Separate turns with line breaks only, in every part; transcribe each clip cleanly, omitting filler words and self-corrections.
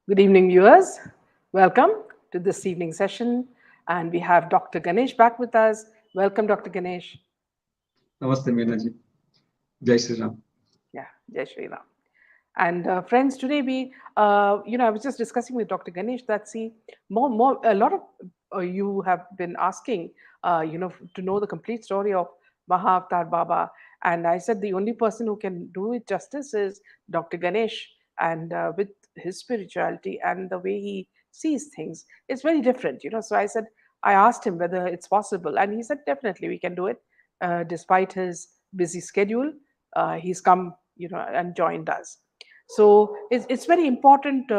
Good evening, viewers. Welcome to this evening session. And we have Dr. Ganesh back with us. Welcome, Dr. Ganesh.
Namaste, Meenaji. Jai Shri Ram.
Yeah, Jai Shri Ram. And friends, today I was just discussing with Dr. Ganesh that a lot of you have been asking, to know the complete story of Mahavatar Baba. And I said the only person who can do it justice is Dr. Ganesh. And with his spirituality and the way he sees things, it's very different. So I asked him whether it's possible. And he said, definitely, we can do it. Despite his busy schedule, he's come, and joined us. So it's very important,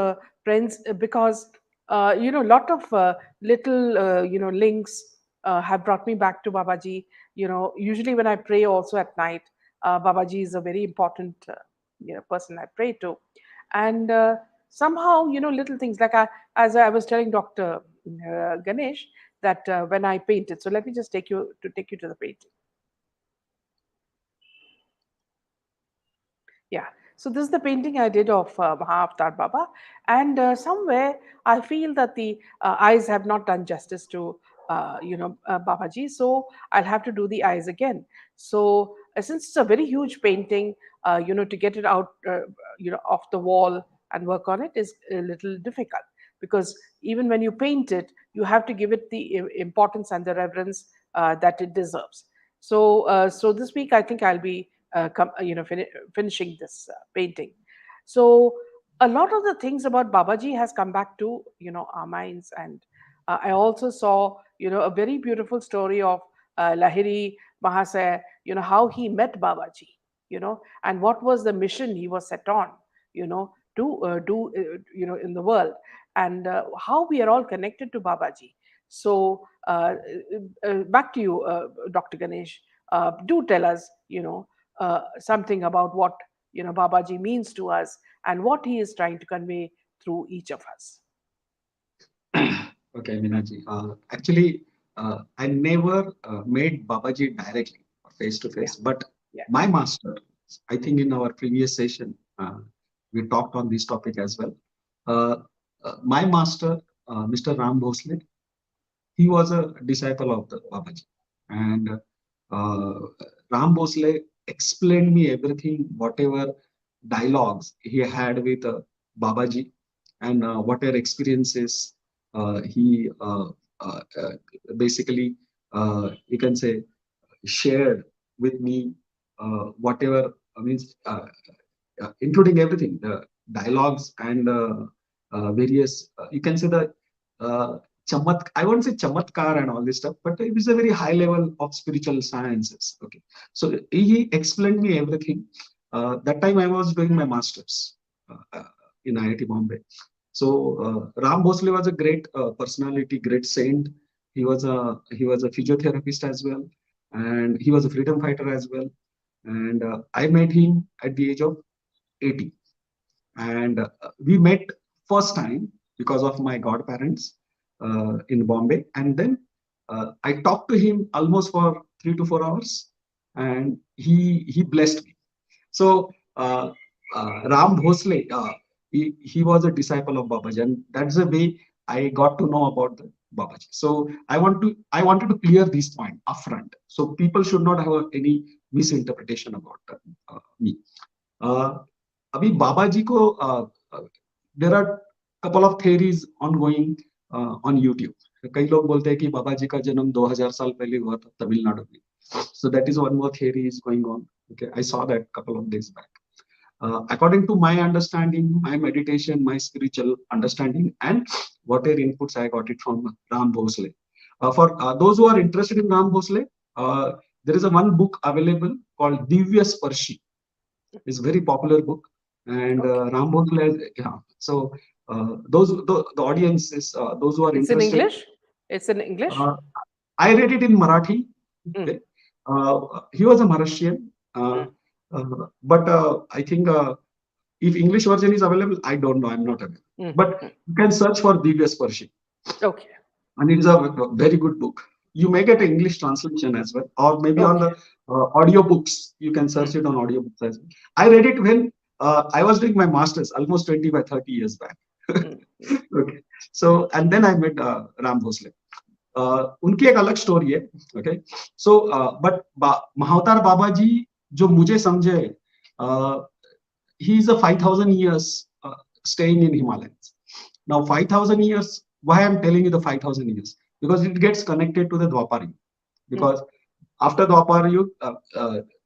friends, because a lot of little links have brought me back to Babaji. Usually when I pray also at night, Babaji is a very important person I pray to. And somehow, little things like as I was telling Dr. Ganesh, that when I painted, so let me just take you to the painting. Yeah. So this is the painting I did of Mahavatar Baba, and somewhere I feel that the eyes have not done justice to Babaji. So I'll have to do the eyes again. So since it's a very huge painting, to get it out, off the wall and work on it is a little difficult, because even when you paint it, you have to give it the importance and the reverence that it deserves. So this week I think I'll be finishing this painting. So a lot of the things about Babaji has come back to our minds, and I also saw a very beautiful story of Lahiri Mahasaya, how he met Babaji, and what was the mission he was set on, to do in the world, and how we are all connected to Babaji. So back to you, Dr. Ganesh. Do tell us, something about what Babaji means to us and what he is trying to convey through each of us.
Okay, Meenaji. Actually, I never met Babaji directly, face to
Yeah,
face, but
yeah.
my master, I think in our previous session, we talked on this topic as well. Uh, my master, Mr. Ram Bhosle, he was a disciple of the Babaji. And uh, Ram Bhosle explained me everything, whatever dialogues he had with Babaji, and whatever experiences he basically, you can say, shared with me, whatever means, including everything, the dialogues and various, you can say the I won't say chamatkar and all this stuff, but it is a very high level of spiritual sciences. Okay, so he explained me everything. That time I was doing my masters in IIT Bombay. So Ram Bhosle was a great personality, great saint. He was a physiotherapist as well, and he was a freedom fighter as well. And I met him at the age of 80, and we met first time because of my godparents in Bombay, and then I talked to him almost for 3 to 4 hours, and he blessed me. So Ram Bhosle, he was a disciple of Babaji, and that's the way I got to know about the Babaji. So I wanted to clear this point upfront, so people should not have any misinterpretation about me. Uh, अभी बाबा जी को there are couple of theories ongoing on YouTube. कई लोग बोलते हैं कि बाबा जी का जन्म 2000 साल पहले हुआ था तमिलनाडु में. So that is one more theory is going on. Okay, I saw that couple of days back. According to my understanding, my meditation, my spiritual understanding, and whatever inputs I got it from Ram Bhosle. For those who are interested in Ram Bhosle, there is a one book available called Divya Sparshi. It's a very popular book, and
Okay.
Ram Bhosle has, yeah. So the audience is those who are
It's in
interested.
English. It's in English.
Uh, I read it in Marathi.
Mm,
Okay. He was a Mauritian,
mm,
but I think if English version is available, I don't know. I'm not aware.
mm,
But
mm.
you can search for Divya Sparshi,
Okay.
and it's a very good book. You may get an English translation as well, or maybe on
Okay.
the audio books. You can
Mm,
search it on audio books as well. I read it when I was doing my masters almost 20 by 30 years back.
mm, mm,
Okay. So and then I met Ram Bhosle. उनकी एक अलग story है. Okay. So but Mahavatar बाबा जी जो मुझे समझे, he is a 5,000 years staying in Himalayas. Now 5,000 years, why I'm telling you the 5,000 years? Because it gets connected to the Dwapar Yuga.
mm,
Because after Dwapar Yuga,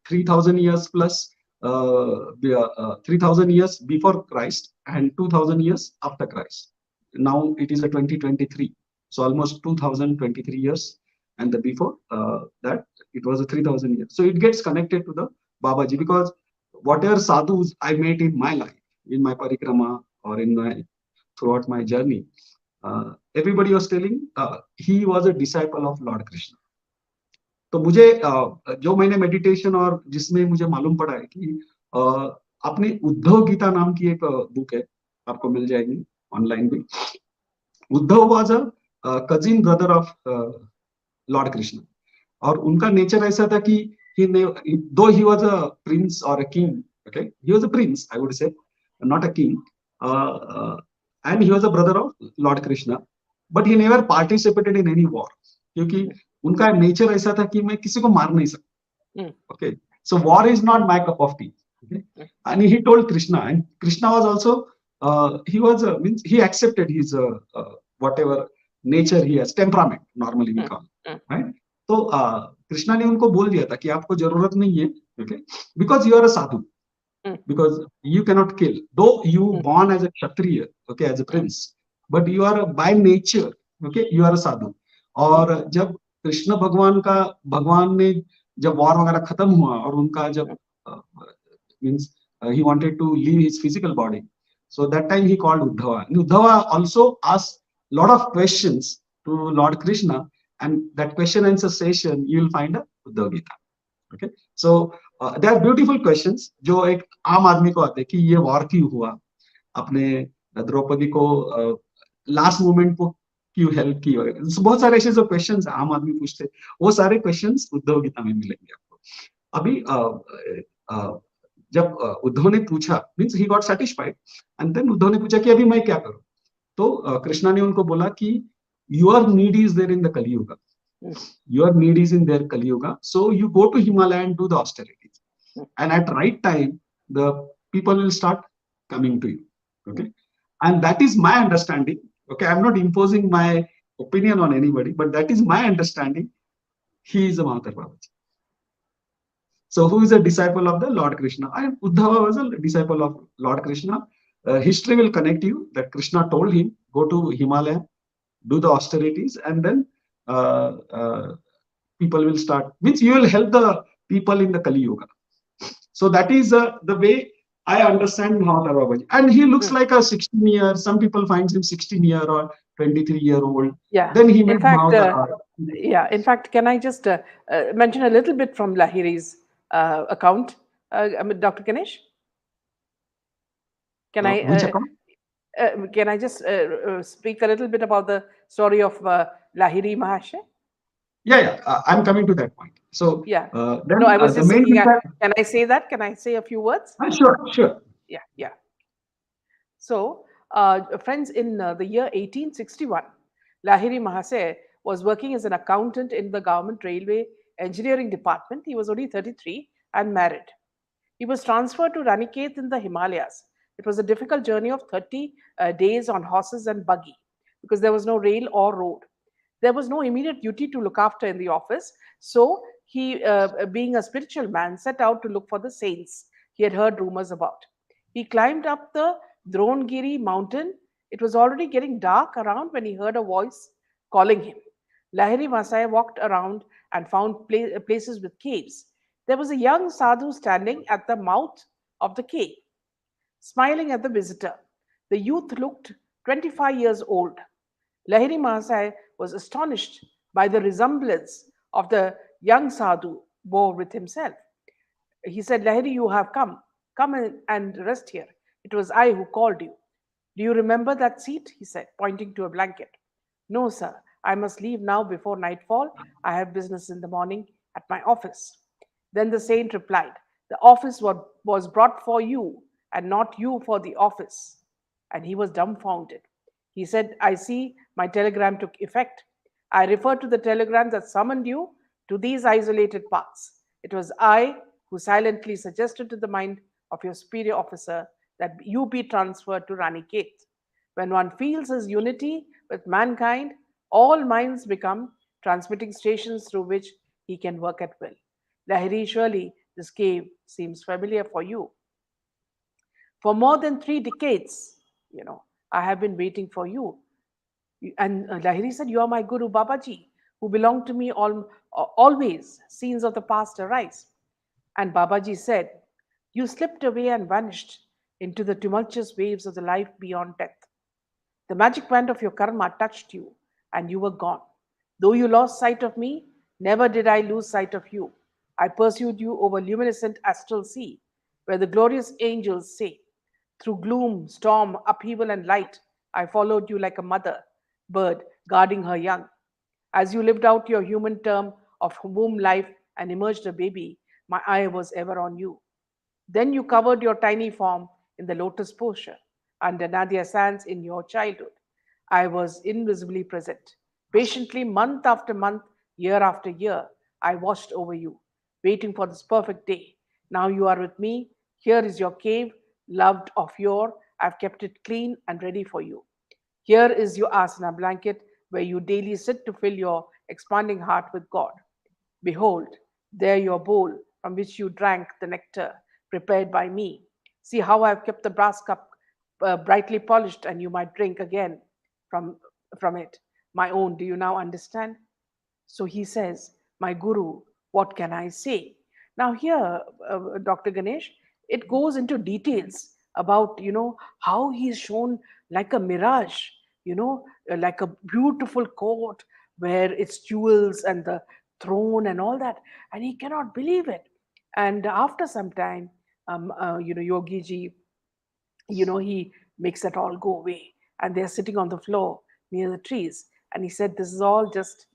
3,000 years plus 3,000 years before Christ and 2,000 years after Christ. Now it is a 2023. So almost 2023 years. And the before that, it was a 3,000 years. So it gets connected to the Babaji, because whatever sadhus I met in my life, in my parikrama or in my throughout my journey, everybody was telling he was a disciple of Lord Krishna. तो मुझे जो मैंने meditation और जिसमें मुझे मालूम पड़ा है कि आपने उद्धव गीता नाम की एक बुक है, आपको मिल जाएगी ऑनलाइन भी. Uddhav was a cousin brother of Lord Krishna. और उनका नेचर ऐसा था कि दो ही वाज अ प्रिंस और a king. Okay, he was a prince, I would say, not a king. And he was a brother of Lord Krishna, but he never participated in any war, क्योंकि उनका nature ऐसा था कि मैं किसी को मार नहीं सकता.
mm,
Okay, so war is not my cup of tea. Okay,
mm,
and he told Krishna, and Krishna was also he was means he accepted his whatever nature he has, temperament normally we
mm,
call,
mm,
right? तो कृष्णा ने उनको बोल दिया था कि आपको जरूरत नहीं है. Okay, because you are a sadhu,
mm,
because you cannot kill, though you
mm,
born as a kshatriya, okay, as a
mm,
prince, but you are by nature, okay, you are a sadhu.
mm,
और जब कृष्ण भगवान ने जब war वगैरह खत्म हुआ और उनका जब
mm,
means he wanted to leave his physical body, so that time he called Uddhava, and Uddhava also asked lot of questions to Lord Krishna, and that question answer session you will find a Uddhava Gita. Okay, so they are beautiful questions जो एक आम आदमी को आते हैं कि ये war क्यों हुआ, अपने द्रौपदी को लास्ट मोमेंट को क्यों हेल्प की वगैरह. So, बहुत सारे ऐसे जो क्वेश्चंस आम आदमी पूछते हैं, वो सारे क्वेश्चंस उद्धव गीता में मिलेंगे आपको. अभी जब उद्धव ने पूछा, means he got satisfied, and then Uddhav ने पूछा कि अभी मैं क्या करूं. तो कृष्णा ने उनको बोला कि your need is there in the Kaliyug.
mm,
Your need is in their Kali Yuga. So you go to Himalaya and do the austerities.
mm,
And at right time, the people will start coming to you.
mm.
Okay. And that is my understanding. Okay. I'm not imposing my opinion on anybody, but that is my understanding. He is a Mahavatar Babaji. So who is a disciple of the Lord Krishna? And Uddhava was a disciple of Lord Krishna. History will connect you that Krishna told him, go to Himalaya, do the austerities, and then uh, uh, people will start, means you will help the people in the Kali Yuga. So that is the way I understand Mahavatar Babaji. And he looks
Mm.
like a 16-year, some people find him 16-year or 23-year-old.
Yeah.
Then he
In
met
fact,
Mahavatar.
yeah. In fact, can I just mention a little bit from Lahiri's account, Dr. Ganesh? Can I
Which account?
just speak a little bit about the story of Lahiri Mahasaya?
Yeah, yeah, I'm coming to that point. So
Yeah.
then
No, I was
the
just
main
thinking,
thing that,
can I say that? Can I say a few words?
sure, sure.
Yeah, yeah. So, friends, in the year 1861, Lahiri Mahasaya was working as an accountant in the government railway engineering department. He was only 33 and married. He was transferred to Ranikhet in the Himalayas. It was a difficult journey of 30 days on horses and buggy because there was no rail or road. There was no immediate duty to look after in the office. So he, being a spiritual man, set out to look for the saints he had heard rumors about. He climbed up the Dronegiri mountain. It was already getting dark around when he heard a voice calling him. Lahiri Masai walked around and found places with caves. There was a young sadhu standing at the mouth of the cave, smiling at the visitor. The youth looked 25 years old. Lahiri Mahasaya was astonished by the resemblance of the young sadhu bore with himself. He said, Lahiri, you have come. Come and rest here. It was I who called you. Do you remember that seat? He said, pointing to a blanket. No, sir. I must leave now before nightfall. I have business in the morning at my office. Then the saint replied, the office was brought for you and not you for the office. and he was dumbfounded. He said, I see my telegram took effect. I refer to the telegram that summoned you to these isolated paths. It was I who silently suggested to the mind of your superior officer that you be transferred to Ranikhet. When one feels his unity with mankind, all minds become transmitting stations through which he can work at will. Lahiri, surely this cave seems familiar for you. For more than 3 decades, I have been waiting for you. And Lahiri said, you are my guru, Babaji, who belong to me always. Scenes of the past arise. And Babaji said, you slipped away and vanished into the tumultuous waves of the life beyond death. The magic wand of your karma touched you, and you were gone. Though you lost sight of me, never did I lose sight of you. I pursued you over luminescent astral sea, where the glorious angels say, through gloom, storm, upheaval, and light, I followed you like a mother bird guarding her young. As you lived out your human term of womb life and emerged a baby, my eye was ever on you. Then you covered your tiny form in the lotus posture under Nadia sands in your childhood. I was invisibly present. Patiently, month after month, year after year, I watched over you, waiting for this perfect day. Now you are with me. Here is your cave, loved of yore. I've kept it clean and ready for you. Here is your asana blanket where you daily sit to fill your expanding heart with God. Behold, there your bowl from which you drank the nectar prepared by me. See how I've kept the brass cup brightly polished, and you might drink again from, from it. My own, do you now understand? So he says, my guru, what can I say? Now, here, Dr. Ganesh, it goes into details about, how he's shown like a mirage, like a beautiful court where it's jewels and the throne and all that. And he cannot believe it. And after some time, Yogi ji, he makes that all go away. And they're sitting on the floor near the trees. And he said, this is all just,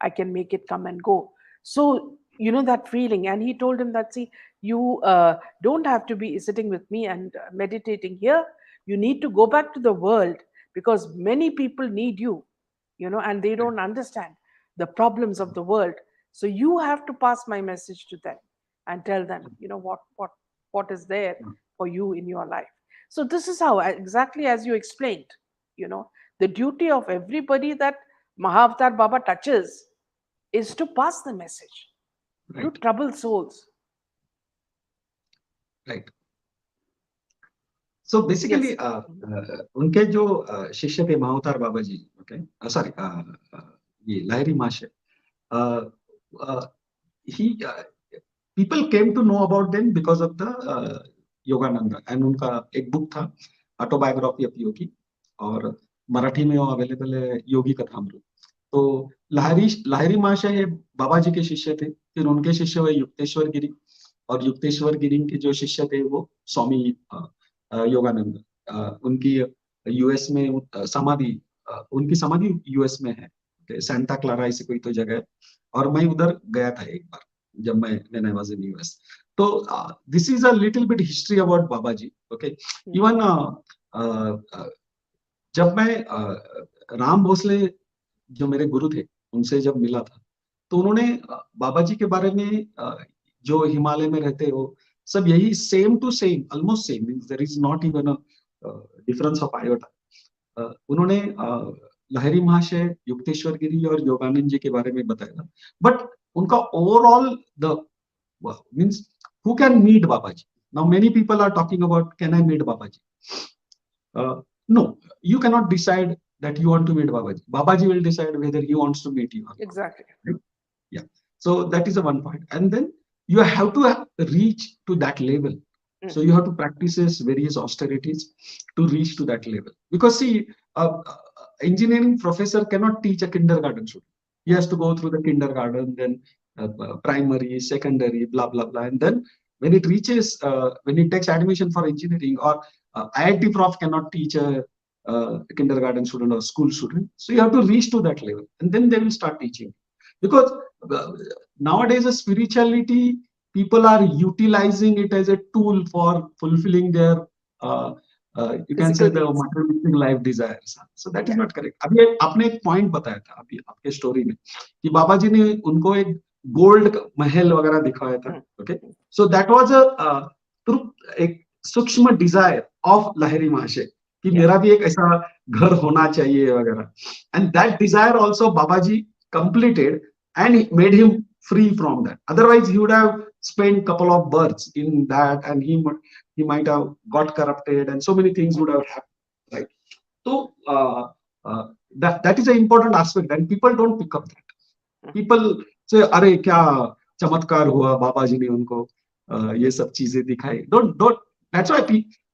I can make it come and go. So, that feeling. And he told him that, see, you don't have to be sitting with me and meditating here. You need to go back to the world because many people need you, and they don't understand the problems of the world. So you have to pass my message to them and tell them, what is there for you in your life. So this is how, exactly as you explained, you know, the duty of everybody that Mahavatar Baba touches is to pass the message to
Right,
troubled souls.
right. So
Yes.
basically, उनके जो शिष्य थे महावतार बाबा जी, okay, sorry, ये लाहिरी माशे, uh, uh, he people came to know about them because of the Yogananda, and उनका एक book था autobiography of योगी, और मराठी में वो अवेलेबल है, योगी कथामृत। तो लाहिरी लाहिरी महाशय है बाबा जी के शिष्य थे, फिर उनके शिष्य हुए युक्तेश्वर गिरी, और युक्तेश्वर गिरी के जो शिष्य थे वो स्वामी योगानंद। उनकी यूएस में समाधि, उनकी समाधि यूएस में है, सेंटा क्लारा ऐसी कोई तो जगह है, और मैं उधर गया था एक बार जब मैं when I was in US. तो this is a little bit history about Baba ji, okay. Even जब मैं राम भोसले जो मेरे गुरु थे उनसे जब मिला था, तो उन्होंने बाबा जी के बारे में जो हिमालय में रहते हो सब यही same to same, almost same, means there is not even a difference of iota. उन्होंने लहरी महाशय, युक्तेश्वर गिरी और योगानंद जी के बारे में बताया, बट उनका overall the means who can meet Baba ji. Now many people are talking about can I meet Baba ji. No, you cannot decide that you want to meet Babaji. Babaji will decide whether he wants to meet you or not.
Exactly.
Right? Yeah. So that is the one point. And then you have to reach to that level. So you have to practice various austerities to reach to that level. Because see, engineering professor cannot teach a kindergarten student. He has to go through the kindergarten, then primary, secondary, blah blah blah, and then when it reaches, when it takes admission for engineering, or IIT prof cannot teach a kindergarten student or school student. So you have to reach to that level, and then they will start teaching. Because nowadays, a spirituality, people are utilizing it as a tool for fulfilling their uh, you can say
Physical
the
needs.
materialistic life desires. So that is
Yeah.
not correct. अभी आपने एक point बताया था अभी आपके story में कि बाबा जी ने उनको एक गोल्ड महल वगैरह दिखाया था.
Mm,
okay,
mm,
so that was एक सूक्ष्म डिजायर ऑफ लाहिरी महाशय कि
yeah.
मेरा भी एक ऐसा घर होना चाहिए वगैरह. And that desire also Baba ji completed and made him free from that. Otherwise, he would have spent couple of births in that, and he might have got corrupted, and so many things
Mm,
would have happened, right? So that is an important aspect, and people don't pick up that.
mm,
People say, "अरे क्या चमत्कार हुआ बाबा जी ने उनको ये सब चीजें दिखाई." Don't. That's why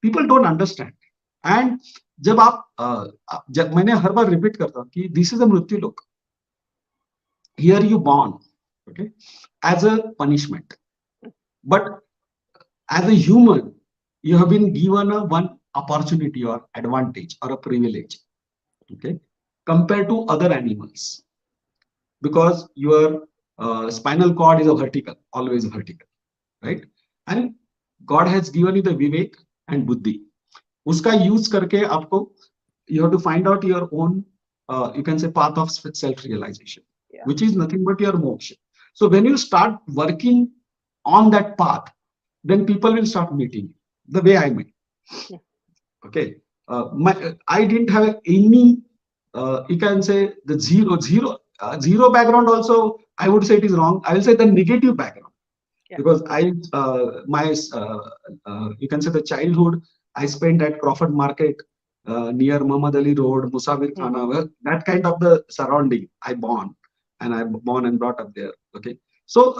people don't understand. And जब जब मैंने हर बार रिपीट करता हूँ कि दिस इज अ मृत्यु लोक. Here you born, okay, as a punishment, but as a human, you have been given a one opportunity or advantage or a privilege, okay, compared to other animals, because your spinal cord is a vertical, always vertical, right? And God has given you the vivek and buddhi. उसका use करके आपको you have to find out your own you can say path of self realization,
yeah.
which is nothing but your moksha. So when you start working on that path, then people will start meeting you the way I met.
Mm,
Okay, I didn't have any you can say the zero background also. I would say it is wrong. I will say the negative background,
yeah.
because I my you can say the childhood I spent at Crawford Market near Muhammad Ali Road, Musafir
Mm,
Khana, that kind of the surrounding. I born and brought up there. Okay, so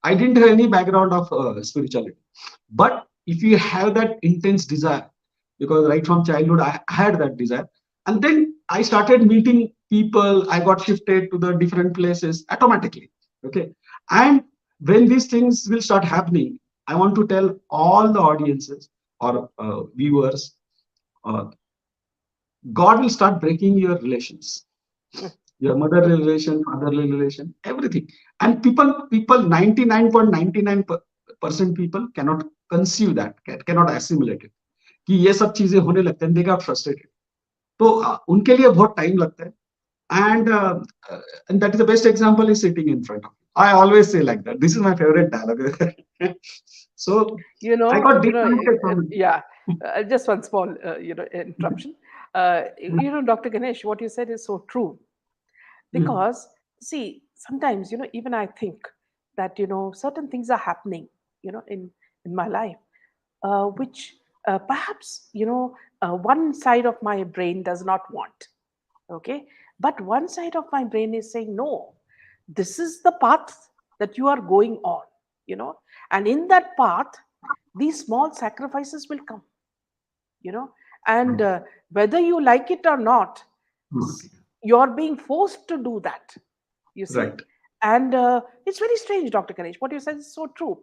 I didn't have any background of spirituality, but if you have that intense desire, because right from childhood I had that desire, and then I started meeting people. I got shifted to the different places automatically. Okay, and when these things will start happening, I want to tell all the audiences or viewers, uh, God will start breaking your relations,
mm,
your motherly relation, fatherly relation, everything. And people 99.99% people cannot conceive that, cannot assimilate it कि ये सब चीजें होने लगते हैं, they got frustrated. तो उनके लिए बहुत टाइम लगता है. And and that is the best example is sitting in front of you. I always say like that. This is my favorite dialogue. So I got disconnected from it.
Yeah. Just one small, interruption. Dr. Ganesh, what you said is so true.
Mm,
Because, see, sometimes, even I think that, certain things are happening, in my life, which perhaps, one side of my brain does not want. Okay. But one side of my brain is saying, no, this is the path that you are going on, you know, and in that path, these small sacrifices will come, you know, and
mm,
whether you like it or not,
mm.
you're being forced to do that, you see.
Right,
And it's very strange, Dr. Ganesh, what you said is so true.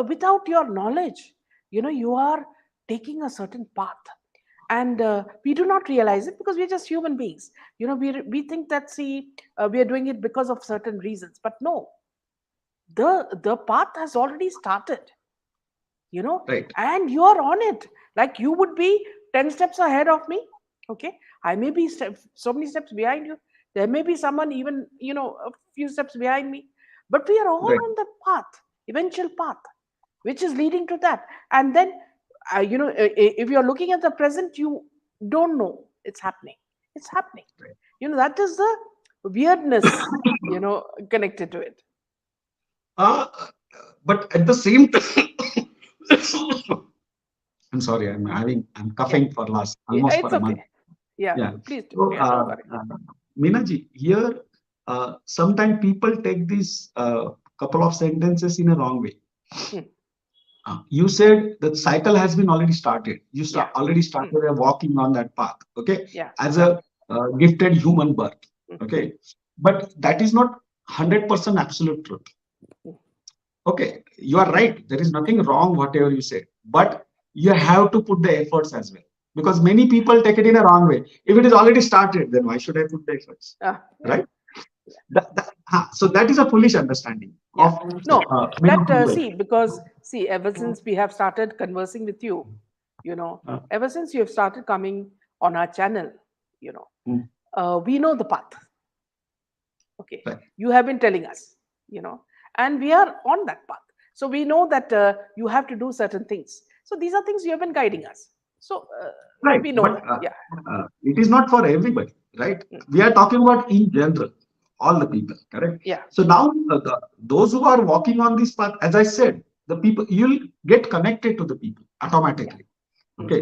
Without your knowledge, you are taking a certain path, and we do not realize it because we're just human beings. We think that, see, we are doing it because of certain reasons, but no, the path has already started, you know
right,
and you're on it. Like, you would be 10 steps ahead of me. Okay, I may be so many steps behind you. There may be someone even, a few steps behind me, but we are all
right.
on the path, eventual path, which is leading to that. And then, if you're looking at the present, you don't know it's happening. It's happening. That is the weirdness, connected to it.
Uh, but at the same time, I'm sorry, I'm
Yeah,
coughing for last
yeah,
almost for
it's
a month.
okay. Yeah,
Yeah.
please do.
So,
Yeah, don't worry.
Meena ji, here, sometimes people take these couple of sentences in a wrong way.
Hmm.
You said the cycle has been already started.
Yeah.
Already
Hmm.
started walking on that path. Okay,
Yeah.
as a gifted human birth.
Hmm.
Okay, but that is not 100% absolute truth.
Hmm.
Okay, you are right. There is nothing wrong, whatever you said, but you have to put the efforts as well. Because many people take it in a wrong way. If it is already started, then why should I put the efforts?
Yeah.
Right? So that is a foolish understanding
Yeah.
of
No,
many
that,
people.
see, because, see, ever since we have started conversing with you, You know,
uh,
ever since you have started coming on our channel, you know,
mm,
we know the path. Okay,
right,
you have been telling us, and we are on that path. So we know that you have to do certain things. So these are things you have been guiding us. So
right.
we know
But
that. Yeah.
it is not for everybody, right?
Mm.
We are talking about in general, all the people, correct?
Yeah.
So now those who are walking on this path, as I said, the people, you'll get connected to the people
Yeah.
automatically.
Mm.
Okay,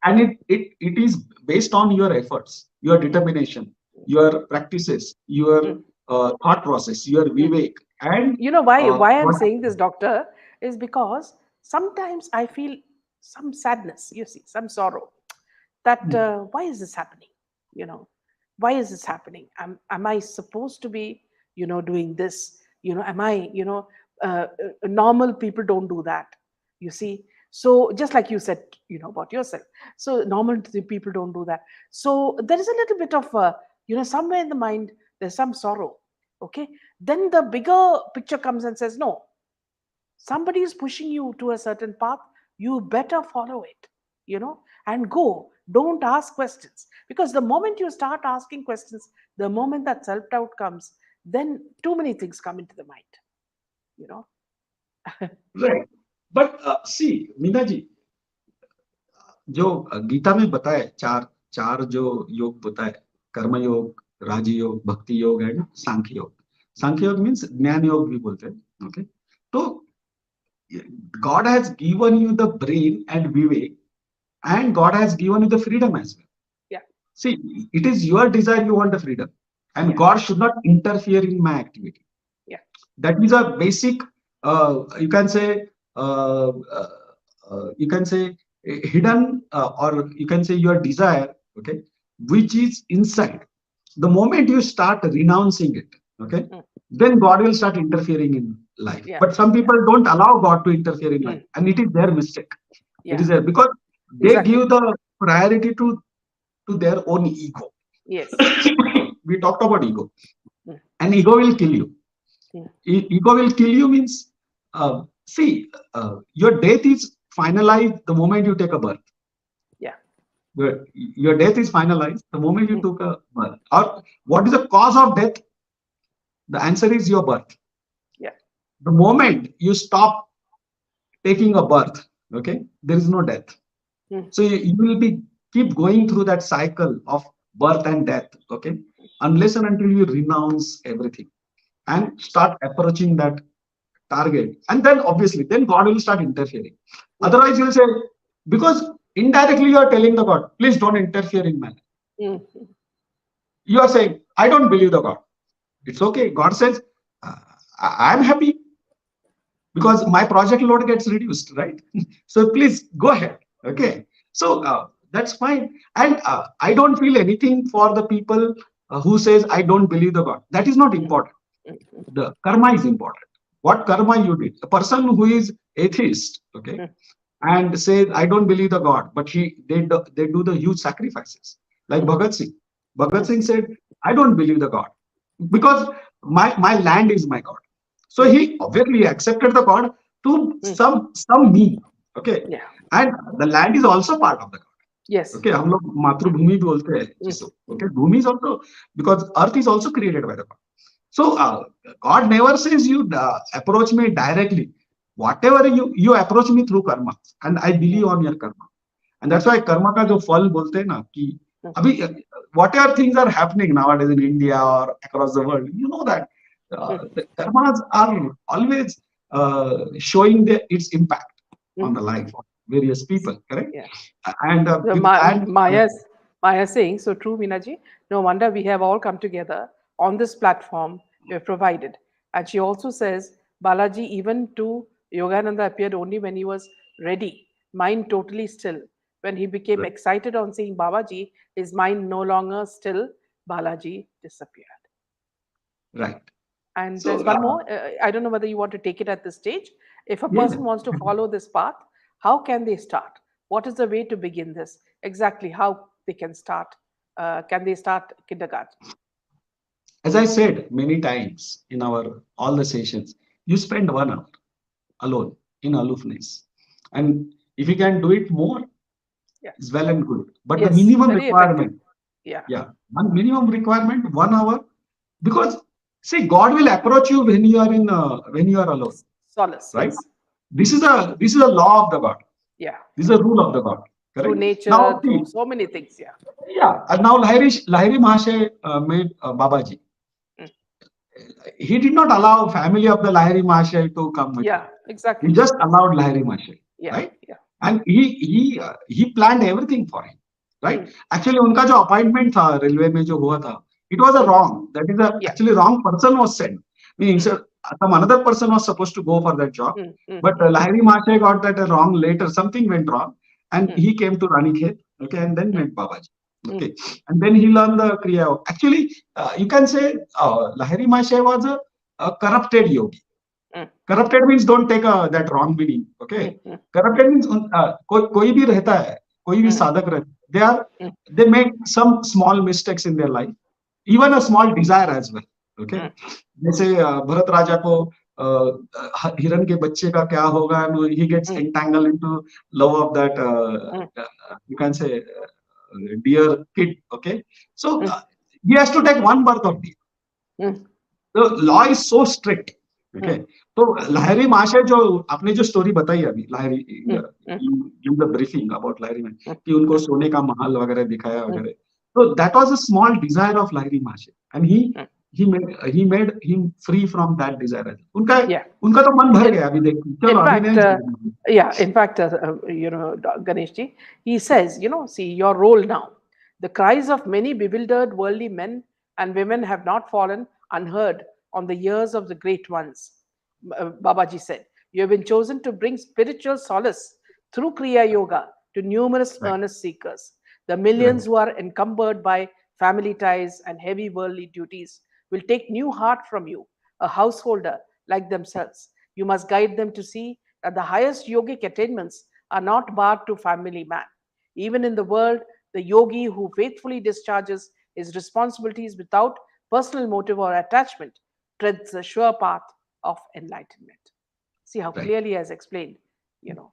and it is based on your efforts, your
Mm.
determination, your practices, your
Mm.
thought process, your
Mm.
vivek, and
You know why I'm
what.
saying this, doctor, is because sometimes I feel some sadness, you see, some sorrow, that
Hmm,
why is this happening, you know why is this happening? Am I supposed to be doing this? Am I, normal people don't do that, you see. So just like you said, about yourself, so normal people don't do that. So there is a little bit of somewhere in the mind there's some sorrow. Okay, then the bigger picture comes and says, no, somebody is pushing you to a certain path, you better follow it, and go. Don't ask questions, because the moment you start asking questions, the moment that self doubt comes, then too many things come into the mind, you know
right. But see, Meena ji, जो गीता में बताए चार चार जो योग बताए, कर्म योग, राजयोग, भक्ति योग एंड सांख्य योग. सांख्य योग मीन्स ज्ञान योग भी बोलते हैं. ओके, तो God has given you the brain and vivek, and God has given you the freedom as well.
Yeah.
See, it is your desire, you want the freedom, and
Yeah.
God should not interfere in my activity.
Yeah.
That is a basic, you can say, uh, uh, you can say hidden, or you can say your desire, okay, which is inside. The moment you start renouncing it, okay,
Mm.
then God will start interfering in life.
Yeah.
But some
Yeah.
people don't allow God to interfere in life,
Mm.
and it is their mistake. It
Yeah.
is there because they
Exactly.
give the priority to their own ego.
Yes.
We talked about ego,
Mm.
and ego will kill you.
Mm.
Ego will kill you means, see, your death is finalized the moment you take a birth.
Yeah.
Your death is finalized the moment you
Mm.
took a birth. Or what is the cause of death? The answer is your birth.
Yeah.
The moment you stop taking a birth, okay, there is no death.
Mm.
So you will be keep going through that cycle of birth and death, okay, unless and until you renounce everything and start approaching that target, and then obviously then God will start interfering.
Yeah.
Otherwise you'll say, because indirectly you are telling the God, please don't interfere in my life.
Mm.
You are saying, I don't believe the God. It's okay. God says, uh, I'm happy because my project load gets reduced, right? So please go ahead. Okay. So that's fine. And I don't feel anything for the people who says, I don't believe the God. That is not
Mm.
important.
Mm.
The karma is important. What karma you did. A person who is atheist, okay,
Mm.
and says, I don't believe the God, but they do the huge sacrifices. Like
Mm.
Bhagat Singh. Bhagat
Mm.
Singh said, I don't believe the God because my land is my God. So
Mm.
he obviously accepted the God to
Mm.
some mean. Okay.
Yeah.
And the land is also part of the God.
Yes.
Okay, हम लोग मातृभूमि बोलते हैं
Mm.
जिसको. Okay, bhumi is also, because earth is also created by the God. So God never says you approach me directly. Whatever you approach me through karma, and I believe
Mm.
on your karma, and
Mm.
that's why karma का जो फल बोलते हैं ना कि
Mm.
अभी whatever things are happening nowadays in India or across the world, you know that
Mm.
the karmas are always showing its impact on
Mm.
the life of various people, correct?
Yeah.
And
The Maya saying so true, Minaji. No wonder we have all come together on this platform you have provided. And she also says Balaji, even to Yogananda, appeared only when he was ready, mind totally still. When he became excited on seeing Babaji, his mind no longer still. Balaji disappeared.
right.
And
So
there's one more. I don't know whether you want to take it at this stage. If a
yeah.
person wants to follow this path, how can they start? What is the way to begin this? Exactly how they can start? Can they start kindergarten?
As I said many times in our all the sessions, you spend 1 hour alone in aloofness. And if you can do it more,
yeah.
is well and good. But the
Yes,
minimum
very effective.
requirement,
Yeah.
yeah, one minimum requirement, 1 hour, because see, God will approach you when you are when you are alone,
Solace,
right?
yes.
This is a law of the God.
Yeah.
This is a rule of the God.
Through
Correct.
nature,
Now
through
see,
so many things. Yeah.
yeah, and now Lahiri Mahasaya made Babaji.
Mm.
He did not allow family of the Lahiri Mahasaya to come with him.
Yeah,
He
exactly.
just
Yes.
allowed Lahiri Mahasaya,
Yeah.
right?
Yeah.
And he planned everything for him, right?
Mm.
Actually, उनका जो appointment था railway में जो हुआ था, it was a
Mm.
wrong. That is a
Yeah.
actually wrong person was sent. Meaning,
Mm.
some another person was supposed to go for that job,
Mm. Mm.
but
Mm.
Lahiri Mahasaya got that wrong later. Something went wrong, and
Mm.
he came to Ranikhet, okay, and then
Mm.
met Babaji.
Mm.
Okay, and then he learned the Kriya. Actually, you can say Lahiri Mahasaya was a corrupted yogi.
Mm.
Corrupted means don't take that wrong meaning. Okay,
Mm. Mm.
corrupted means कोई भी रहता है, कोई भी
Mm.
साधक रहता है,
Mm.
they make some small mistakes in their life, even a small desire as well. Okay,
Mm.
जैसे भरत राजा को हिरण के बच्चे का क्या होगा, and he gets
Mm.
entangled into love of that
Mm.
you can say dear kid. Okay, so
Mm.
he has to take one birth of deer.
Mm.
The law is so strict. Okay,
Mm.
तो लाहिरी महाशय जो आपने जो story बताई अभी, Lahiri
Mm. Mm.
Give the briefing about Lahiri में
Mm.
कि उनको
Mm.
सोने का महल वगैरह दिखाया
Mm.
वगैरह, तो that was a small desire of Lahiri महाशय, and
Mm.
he made him free from that desire. उनका
Yeah.
उनका तो मन भर
In,
गया, अभी देख
in
चलो अभी
fact,
नहीं जाना।
yeah, in fact, Ganeshji, he says, see, your role now. The cries of many bewildered worldly men and women have not fallen unheard on the ears of the great ones. Babaji said, you have been chosen to bring spiritual solace through Kriya Yoga to numerous
Right,
earnest seekers. The
right,
millions who are encumbered by family ties and heavy worldly duties will take new heart from you, a householder like themselves. You must guide them to see that the highest yogic attainments are not barred to family man. Even in the world, the yogi who faithfully discharges his responsibilities without personal motive or attachment treads the sure path of enlightenment. See how
right.
clearly he has explained, you know.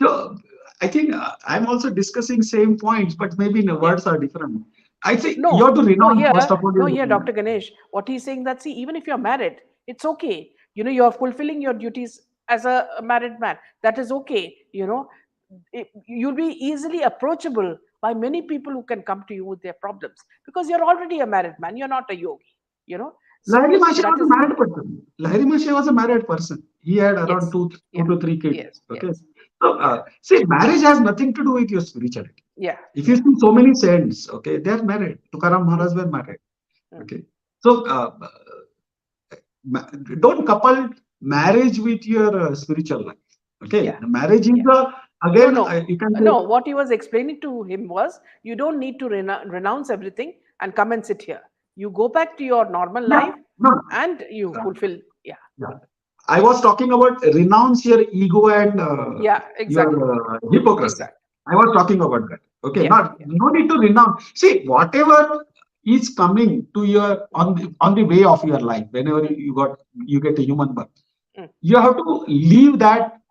So I think I'm also discussing same points, but maybe the
Yeah.
words are different. I think you
No,
have to
no,
renounce first
here,
of all
no,
your
here, Dr. Ganesh, what he's saying that, see, even if you're married, it's okay. You're fulfilling your duties as a married man. That is okay. You'll be easily approachable by many people who can come to you with their problems because you're already a married man. You're not a yogi, you know.
Lahiri
So
Mashe
that
was a
is,
married person. Lahiri Mashe was a married person. He had around
yes,
two
yeah,
to three kids.
yes,
Okay.
yes,
So,
yeah,
see, marriage has nothing to do with your spirituality.
yeah,
If you
yeah.
see so many saints, okay, they are married. Tukaram
Mm,
Maharaj were married.
mm,
Okay. So, ma- don't couple marriage with your spiritual life. Okay.
yeah,
The marriage is
yeah. No,
again,
no,
you can say,
no. What he was explaining to him was you don't need to renounce everything and come and sit here. You go back to your normal
yeah,
life
no,
and you
no.
fulfill. Yeah,
Yeah. I was talking about renounce your ego and
yeah,
your
exactly,
hypocrisy.
exactly.
I was talking about that. Okay,
Yeah,
not
yeah,
no need to renounce. See, whatever is coming to your on the way of your life, whenever
mm,
you get a human birth,
mm,
you have to leave that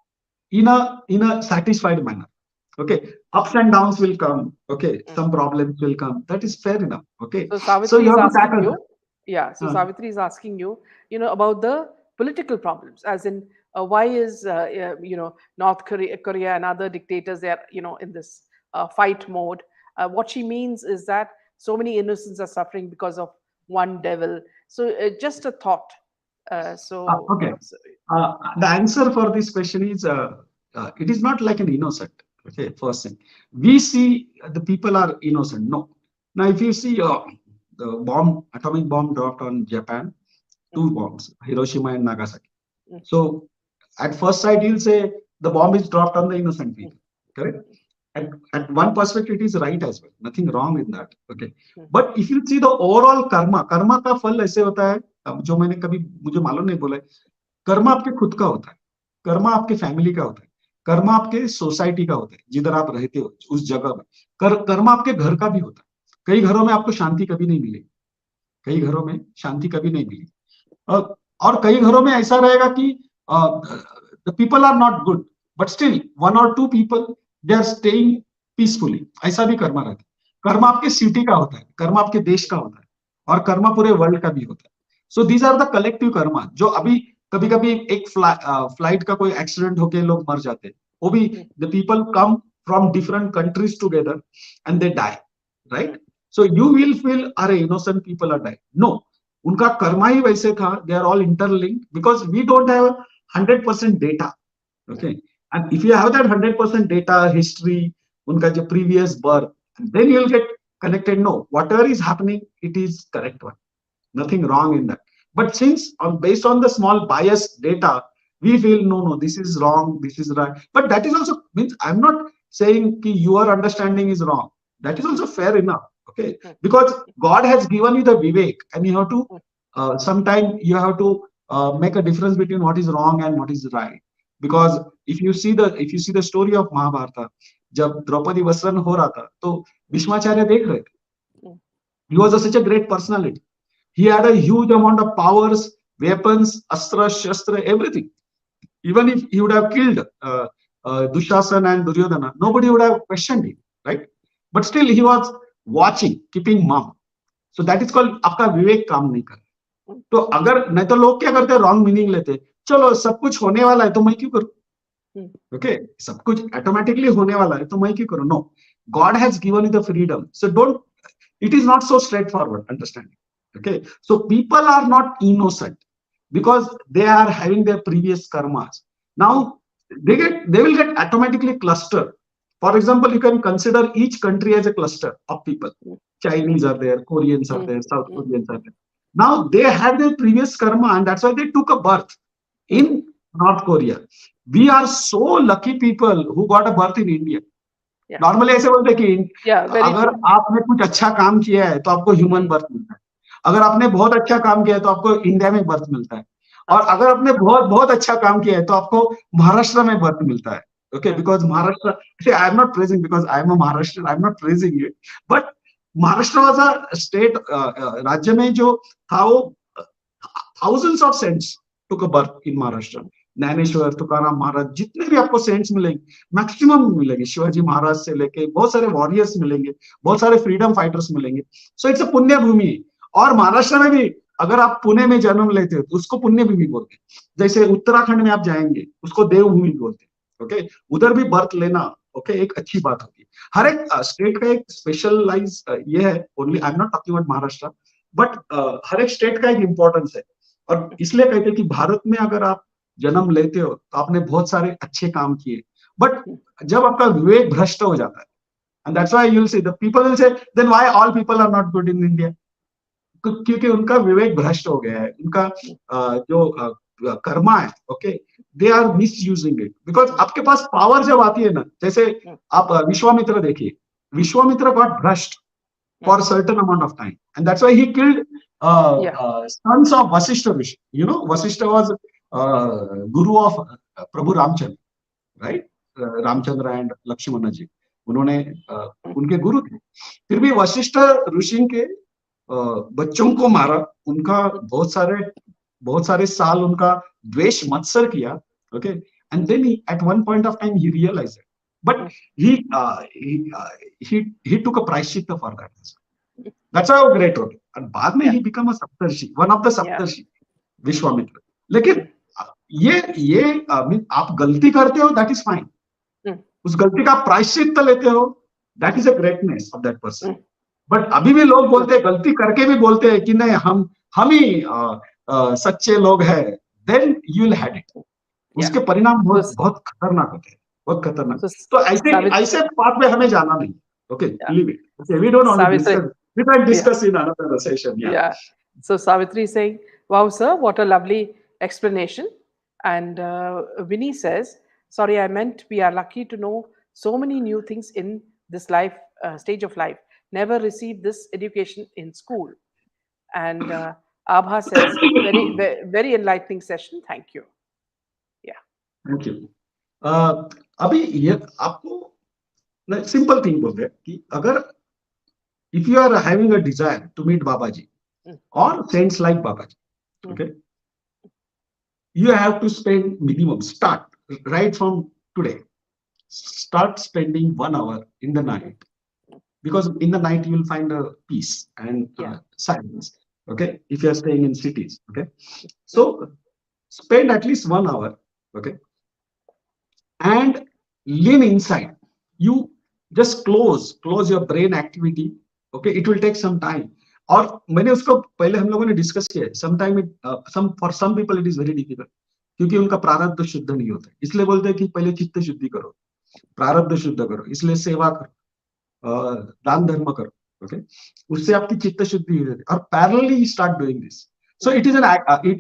in a satisfied manner. Okay, ups and downs will come. Okay,
mm.
some problems will come. That is fair enough. Okay,
So
so
Savitri
you
is
have to
asking
tackle that.
you, yeah. So Savitri is asking you, about the political problems, as in why is North Korea and other dictators they are in this fight mode. What she means is that so many innocents are suffering because of one devil. So just a thought. So,
Okay.
so
The answer for this question is it is not like an innocent. Okay, first thing we see the people are innocent. No. Now, if you see the atomic bomb dropped on Japan,
mm,
two bombs, Hiroshima and Nagasaki.
mm,
So, at first sight, you'll say the bomb is dropped on the innocent
mm,
people. Correct? At one perspective, it is right as well. Nothing wrong in that. Okay.
mm,
But if you see the overall karma का फल ऐसे होता है, अब जो मैंने कभी मुझे मालूम नहीं बोला है, कर्म आपके खुद का होता है, कर्म आपके फैमिली का होता है, कर्म आपके सोसाइटी का होता है, जिधर आप रहते हो उस जगह में, कर्म आपके घर का भी होता है। कई घरों में आपको शांति कभी नहीं मिलेगी, कई घरों में शांति कभी नहीं मिलेगी, और कई घरों में ऐसा रहेगा कि the people are not good, but still one और two people they are staying peacefully, ऐसा भी कर्मा रहता है। कर्मा आपके सिटी का होता है, कर्मा आपके देश का होता है, और कर्मा पूरे वर्ल्ड का भी होता है। So these are the collective karma. जो अभी कभी कभी एक फ्लाइट का कोई एक्सीडेंट होके लोग मर जाते हैं, वो भी the people come from different countries together and they die, right? So you will feel अरे innocent people are die, no, उनका कर्मा ही वैसे था, they are all interlinked, because we don't have 100% डेटा, okay, and if you have that 100% data history, unka jo previous birth, then you'll get connected. No, whatever is happening, it is correct one, nothing wrong in that. But since based on the small biased data, we feel no, this is wrong, this is right. But that is also means, I'm not saying ki your understanding is wrong, that is also fair enough, okay, because God has given you the vivek, and you have to sometime you have to make a difference between what is wrong and what is right. Because if you see the story of Mahabharata, जब द्रौपदी वस्त्रन हो रहा था, तो भीष्माचार्य देख रहे थे, he was such a great personality. He had a huge amount of powers, weapons, astra, shastra, everything. Even if he would have killed Dushasan and Duryodhana, nobody would have questioned him, right? But still he was watching, keeping mum. So that is called आपका विवेक काम नहीं कर। तो अगर नहीं तो लोग क्या करते हैं, रॉन्ग मीनिंग लेते, चलो सब कुछ होने वाला है तो मैं क्यों करूं, okay, सब कुछ ऑटोमेटिकली होने वाला है तो मैं क्यों करूं? No, God has given you the freedom, so don't, it is not so straightforward understanding, okay? So people are not innocent because they are having their previous karmas. Now they will get automatically clustered. For example, you can consider each country as a cluster of people. Chinese are there, Koreans are there, South Koreans are there. Now they had their previous karma, and that's why they took a birth in North Korea. We are so lucky people who got a birth in India. Normally ऐसे बोलते हैं कि अगर आपने कुछ अच्छा काम किया है तो आपको ह्यूमन बर्थ मिलता है, अगर आपने बहुत अच्छा काम किया है तो आपको इंडिया में बर्थ मिलता है, और अगर आपने बहुत बहुत अच्छा काम किया है तो आपको महाराष्ट्र में बर्थ मिलता है, okay, because Maharashtra, I am not praising because I am a Maharashtra, I am not praising it, but Maharashtra was a state, राज्य में जो था वो thousands of saints took a birth in Maharashtra. Dnyaneshwar, Tukaram महाराज, जितने भी आपको सेंट्स मिलेंगे, मैक्सिमम मिलेंगे, शिवाजी महाराज से लेके बहुत सारे वॉरियर्स मिलेंगे, बहुत सारे फ्रीडम फाइटर्स मिलेंगे। सो इट्स अ पुण्य भूमि। और महाराष्ट्र में भी अगर आप पुणे में जन्म लेते हो तो उसको पुण्य भूमि बोलते हैं। जैसे उत्तराखंड में आप जाएंगे उसको देवभूमि बोलते हैं, ओके, उधर भी बर्थ लेना, ओके, एक अच्छी बात होती है। हर एक स्टेट का एक स्पेशलाइज ये है, only I am not talking about Maharashtra, but हर एक स्टेट का एक इंपॉर्टेंस है। और इसलिए कहते हैं कि भारत में अगर आप जन्म लेते हो तो आपने बहुत सारे अच्छे काम किए, बट जब आपका विवेक भ्रष्ट हो जाता है, and that's why you will see the people will say then why all people are not good in India, क्योंकि उनका विवेक भ्रष्ट हो गया है, उनका जो कर्मा है, okay, they are misusing it. Because आपके पास पावर जब आती है ना, जैसे आप विश्वामित्र देखिए, विश्वामित्र गॉट भ्रष्ट for a certain amount of time, and that's why he killed sons of Vasishta Rishi. You know, Vasishta was guru of Prabhu Ramchandra, right? Ramchandra and Lakshmana ji, उन्होंने उनके गुरु थे। फिर भी वशिष्ठ ऋषि के बच्चों को मारा, उनका बहुत सारे साल उनका द्वेष मत्सर किया, okay, and then at one point of time he realized, but he took a प्रायश्चित्त for that. That's how great wrote. And बाद में he become a Saptarishi, one of the सप्तर्षि, विश्वामित्र। लेकिन ये आप गलती करते हो, that is fine. उस गलती का प्रायश्चित्त लेते हो, that is a greatness of that person. But अभी भी लोग बोलते हैं, गलती करके भी बोलते हैं कि नहीं हम ही सच्चे लोग हैं, then you will have it. उसके परिणाम बहुत खतरनाक होते हैं, बहुत खतरनाक। तो ऐसे पाथ में हमें जाना नहीं, okay, leave it. Okay, we don't want to discuss. We can discuss in another session. Yeah.
So Savitri saying, "Wow, sir, what a lovely explanation." And Vinny says, "Sorry, I meant we are lucky to know so many new things in this life stage of life. Never received this education in school." And Abha says, very enlightening session. Thank you. Yeah.
Thank you. अभी ये आपको simple thing बोलते हैं कि अगर if you are having a desire to meet Babaji or saints like Babaji, okay, you have to spend minimum, start right from today, start spending 1 hour in the night, because in the night you will find a peace and
Yeah.
silence. Okay, if you are staying in cities. Okay, so spend at least 1 hour. Okay, and live inside. You just close your brain activity. Okay, it will take some time. और मैंने उसको पहले हम लोगों ने discuss किया है, sometime it some for some people it is very difficult, क्योंकि उनका प्रारब्ध शुद्ध नहीं होता है, इसलिए बोलते हैं कि पहले चित्त शुद्धि करो, प्रारब्ध शुद्ध करो, इसलिए सेवा करो, दान धर्म करो. ओके, उससे आपकी चित्त शुद्धि हो जाती है, और parallelly start doing this. So it is an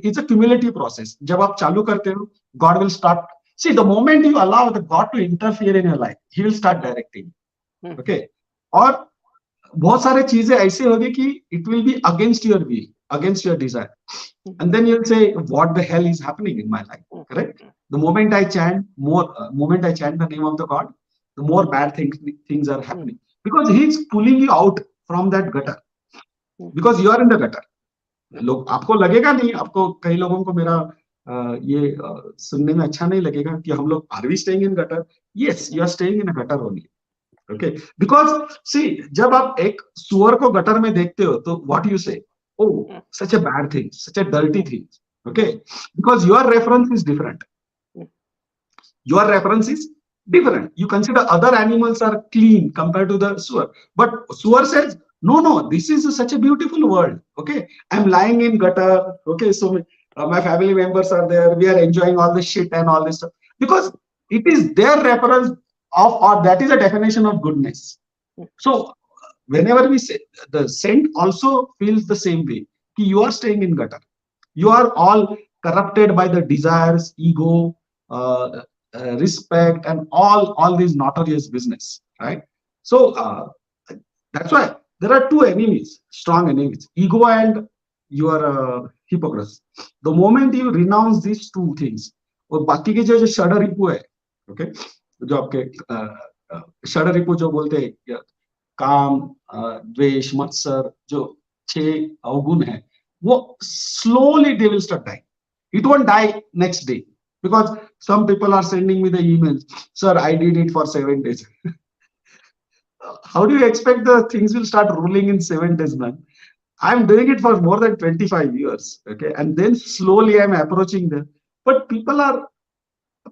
it's a cumulative process. जब आप चालू करते हो, God will start. See the moment you allow the God to interfere in your life, he will start directing. Okay, और बहुत सारे चीजें ऐसे होगी कि it will be against your will, against your desire, and then you'll say what the hell is happening in my life. Correct? The moment I chant moment I chant the name of the god, the more bad things are happening, because he is pulling you out from that gutter, because you are in the gutter. लोग आपको लगेगा नहीं, आपको कई लोगों को मेरा ये सुनने में अच्छा नहीं लगेगा कि हम लोग are we staying in gutter. Yes, you are staying in a gutter only. Okay, because see, जब आप एक सुअर को गटर में देखते हो तो what you say, oh such a bad thing, such a dirty thing. Okay, because your reference is different. Your reference is different. You consider other animals are clean compared to the sewer, but sewer says no, no, this is such a beautiful world. Okay, I'm lying in gutter. Okay, so my family members are there, we are enjoying all the shit and all this stuff, because it is their reference of, or that is a definition of goodness. So whenever we say, the saint also feels the same way, you are staying in gutter, you are all corrupted by the desires, ego, uh, respect, and all these notorious business, right? So that's why there are two enemies, strong enemies: ego and your hypocrisy. The moment you renounce these two things, और बाकी के जो षड रिपु है, okay, जो आपके षड रिपु जो बोलते हैं, काम, द्वेष, मत्सर, जो 6 अवगुण है, वो slowly they will start dying. It won't die next day, because some people are sending me the emails, sir, I did it for 7 days. How do you expect the things will start ruling in 7 days, man? I'm doing it for more than 25 years. Okay, and then slowly I'm approaching them, but people are,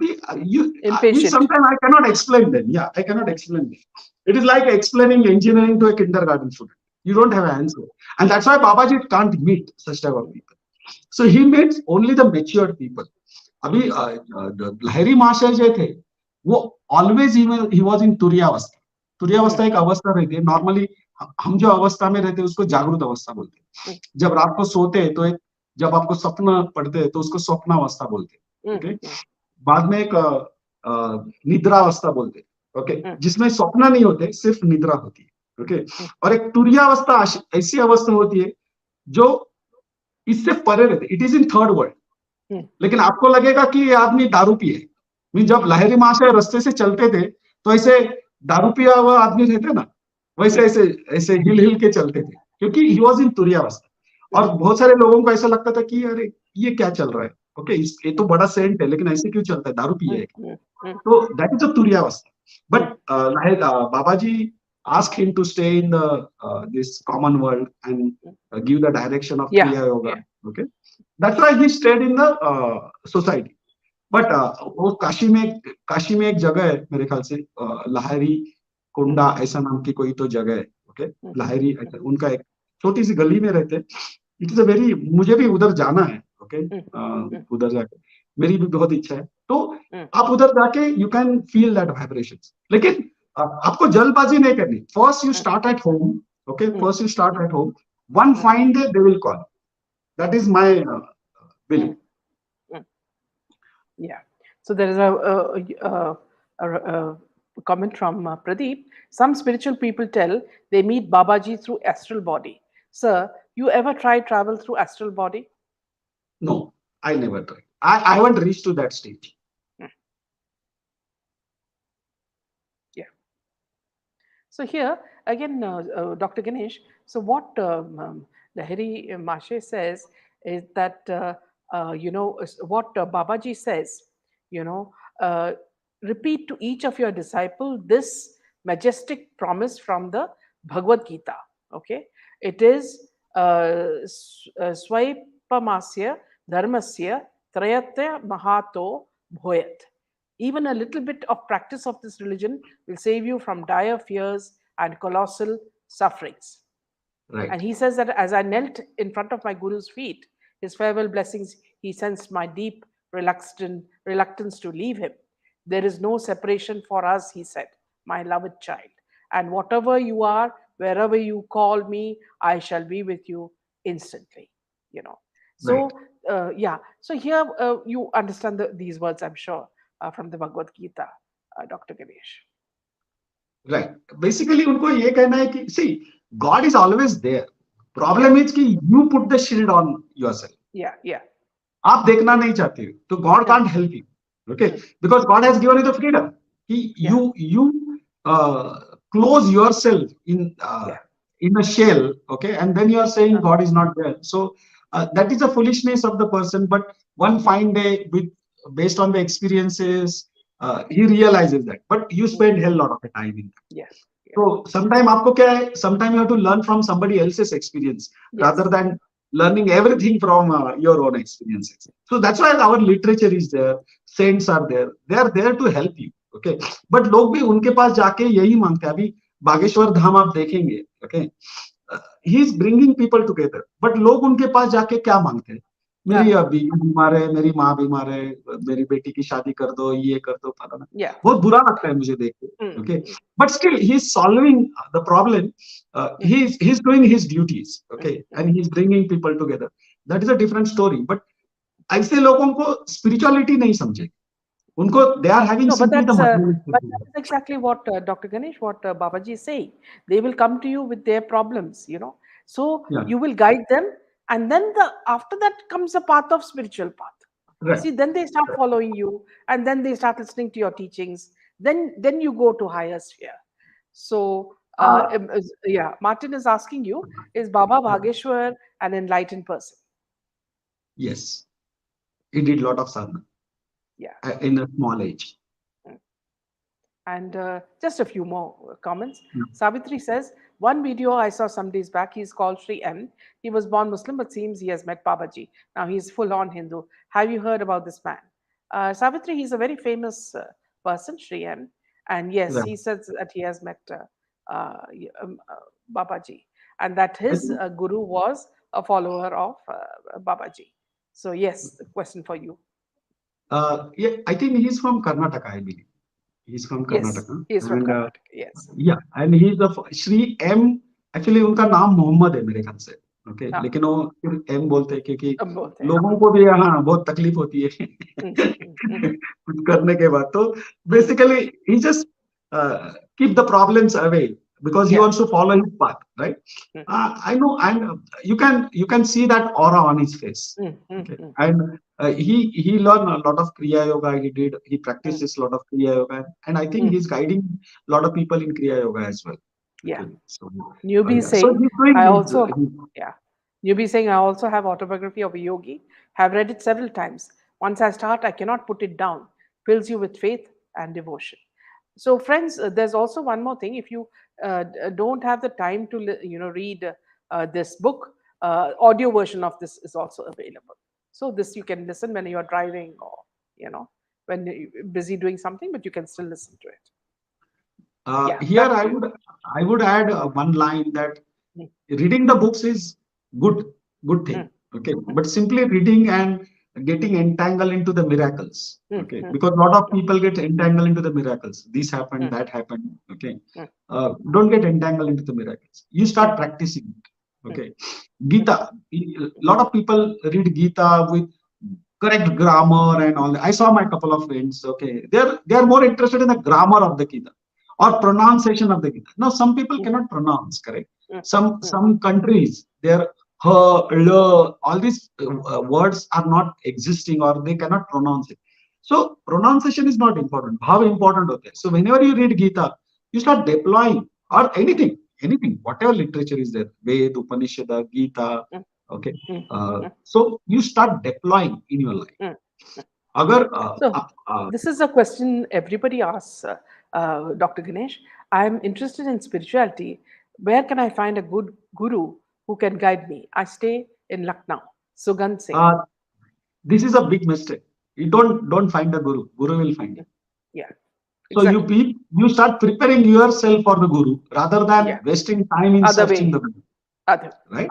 Impatient.
sometimes I cannot explain them. Yeah, I cannot explain them. It is like explaining engineering to a kindergarten student. You don't have an answer, and that's why Babaji can't meet such type of people. So he meets only the matured people. अभी लहरी महाशय जो थे, वो always he was in तुरियावस्था. तुरियावस्था एक अवस्था रहती है. Normally हम जो अवस्था में रहते हैं उसको जागृत अवस्था बोलते हैं. जब रात को सोते हैं तो एक, जब आपको सपना पड़ते हैं तो उसको स्वप्नावस्था बोलते हैं. ओके, बाद में एक निद्रावस्था बोलते हैं. ओके, जिसमें स्वप्न नहीं होते, सिर्फ निद्रा होती है. ओके, और एक तुरियावस्था ऐसी अवस्था होती है जो इससे परे रहते. It is in third world. लेकिन आपको लगेगा कि ये आदमी दारू पिए. जब लहरी महाशय रास्ते से चलते थे तो ऐसे दारू पिया हुआ आदमी रहते ना, वैसे ऐसे ऐसे हिल हिल के चलते थे, क्योंकि ही वॉज इन तुरियावस्था. और बहुत सारे लोगों को ऐसा लगता था कि अरे ये क्या चल रहा है. ओके, ये तो बड़ा सेंट है, लेकिन ऐसे क्यों चलता है, दारू पिए है. तो that is a तुरियावस्था. But Babaji ask him to stay in the this common world and give the direction of Kriya Yoga. Okay, that's why he stayed in the society. But वो काशी में एक जगह है मेरे ख्याल से, लाहिरी कुंडा ऐसा नाम की कोई तो जगह है. ओके, लाहिरी उनका एक छोटी सी गली में रहते हैं. इट इज अ वेरी, मुझे भी उधर जाना है. ओके, उधर जाके मेरी भी बहुत इच्छा है. तो आप उधर जाके you can feel that vibrations. लेकिन आपको जल्दबाजी नहीं करनी. First you start at home. Okay, first you start at home. One fine day they will call. That is my belief.
Yeah. So there is a comment from Pradeep. Some spiritual people tell they meet Babaji through astral body. Sir, you ever tried travel through astral body?
No, I never tried. I haven't reached to that stage.
So here again, Dr. Ganesh. So what Lahiri Mashe says is that what Babaji says. You know, uh, repeat to each of your disciple this majestic promise from the Bhagavad Gita. Okay, it is Swaipamasya Dharmasya Trayatya Mahato Bhoyat. Even a little bit of practice of this religion will save you from dire fears and colossal sufferings.
Right.
And he says that as I knelt in front of my Guru's feet, his farewell blessings, he sensed my deep reluctance to leave him. There is no separation for us, he said, my loved child. And whatever you are, wherever you call me, I shall be with you instantly. You know.
Right.
So, yeah. So here you understand these words, I'm sure, from the Bhagavad Gita, Dr. Ganesh.
Right. Basically, उनको ये कहना है कि see, God is always there.
Yeah,
Problem is कि you put the shield on yourself.
yeah, yeah.
आप देखना नहीं चाहते हो, तो God
Mm,
can't help you. Okay,
mm,
because God has given you the freedom. He,
yeah,
you close yourself
yeah.
in a shell. Okay, and then you are saying
Uh,
God is not there. So that is a foolishness of the person. But one fine day, with based on the experiences, he realizes that. But you
mm,
spend hell lot of the time in that.
yeah, yeah.
So sometime आपको क्या है? Sometime you have to learn from somebody else's experience rather
Yes.
than learning everything from your own experiences. So that's why our literature is there, saints are there. They are there to help you. Okay, but लोग भी उनके पास जाके यही मांगते हैं. अभी बागेश्वर धाम आप देखेंगे. Okay, he is bringing people together, but लोग उनके पास जाके क्या मांगते हैं? मेरी
Uh,
अभी बीमार है, मेरी माँ बीमार है, मेरी बेटी की शादी कर दो, ये कर दो, फलाना.
yeah.
बहुत बुरा लगता है मुझे देख के.
Mm,
okay,
mm,
but still he is solving the problem.
mm,
he is doing his duties.
mm,
okay,
mm.
And he is bringing people together. That is a different story. But ऐसे लोगों को spirituality नहीं समझे. उनको they are having
No,
simply the materialistic.
but that is exactly what Dr. Ganesh, what Babaji is saying. They will come to you with their problems, you know. So
या
you will guide them, and then the after that comes the path of spiritual path. You see,
right.
then they start following you, and then they start listening to your teachings. Then you go to higher sphere. So yeah, Martin is asking you, is Baba Bhageshwar an enlightened person?
Yes, he did lot of sadhana
Yeah.
in a small age.
Mm. And just a few more comments. Savitri says, one video I saw some days back, he's called Sri M. He was born Muslim, but seems he has met Babaji. Now he's full on Hindu. Have you heard about this man? Savitri, he's a very famous person, Sri M. And yes,
Right.
he says that he has met Babaji and that
I
his
think,
guru was a follower of Babaji. So, yes, the question for you.
yeah, I think he's from Karnataka, I believe. He's from
Yes,
Karnataka.
he is from
And
Karnataka. Yes.
yeah, and he's the Shri M. Actually, उनका नाम मोहम्मद है मेरे ख्याल से. Okay,
Ah,
लेकिन वो फिर M बोलते हैं क्योंकि
both.
लोगों को भी हाँ बहुत तकलीफ होती है
Mm, mm, mm,
कुछ करने के बाद. तो
mm.
basically he just keep the problems away because he
Yeah.
wants to follow his path, right?
Mm,
I know, and you can see that aura on his face.
mm, mm,
Okay,
mm,
and he learned a lot of Kriya Yoga. He
mm,
practices a lot of Kriya Yoga, and I think
mm.
he's guiding a lot of people in Kriya Yoga as well.
Yeah.
Okay, so
Newbie
yeah, so
saying,
he's doing
I
his,
also, yeah. Newbie saying, I also have autobiography of a yogi. Have read it several times. Once I start, I cannot put it down. Fills you with faith and devotion. So, friends, there's also one more thing. If you don't have the time to, read this book, audio version of this is also available. So this you can listen when you're driving or when you're busy doing something, but you can still listen to it. Yeah,
here
back to you.
I would add one line that
Mm,
reading the books is good thing.
mm,
Okay,
mm,
but simply reading and getting entangled into the miracles.
mm,
Okay,
mm,
because a lot of people get entangled into the miracles. This happened,
mm,
that happened. Okay,
mm,
don't get entangled into the miracles. You
mm,
start practicing it.
mm,
Okay, Gita. A lot of people read Gita with correct grammar and all that. I saw my couple of friends. Okay, they are more interested in the grammar of the Gita or pronunciation of the Gita. Now, some people
mm,
cannot pronounce, correct?
mm, mm,
Some countries, their her, l, all these words are not existing or they cannot pronounce it. So pronunciation is not important. How important होते हैं. So whenever you read Gita, you start deploying or anything, whatever literature is there, Ved, Upanishad, Gita.
mm,
Okay,
mm, mm,
so you start deploying in your life.
mm.
अगर
So,
आप
this is a question everybody asks, Dr. Ganesh. I'm interested in spirituality. Where can I find a good guru who can guide me? I stay in Lucknow. Sugand Singh.
uh, this is a big mistake. You don't find a guru. Guru will find you.
Yeah,
So you
exactly.
you start preparing yourself for the guru rather than
Yeah,
wasting time in
other
searching the
way.
guru.
Other.
Right?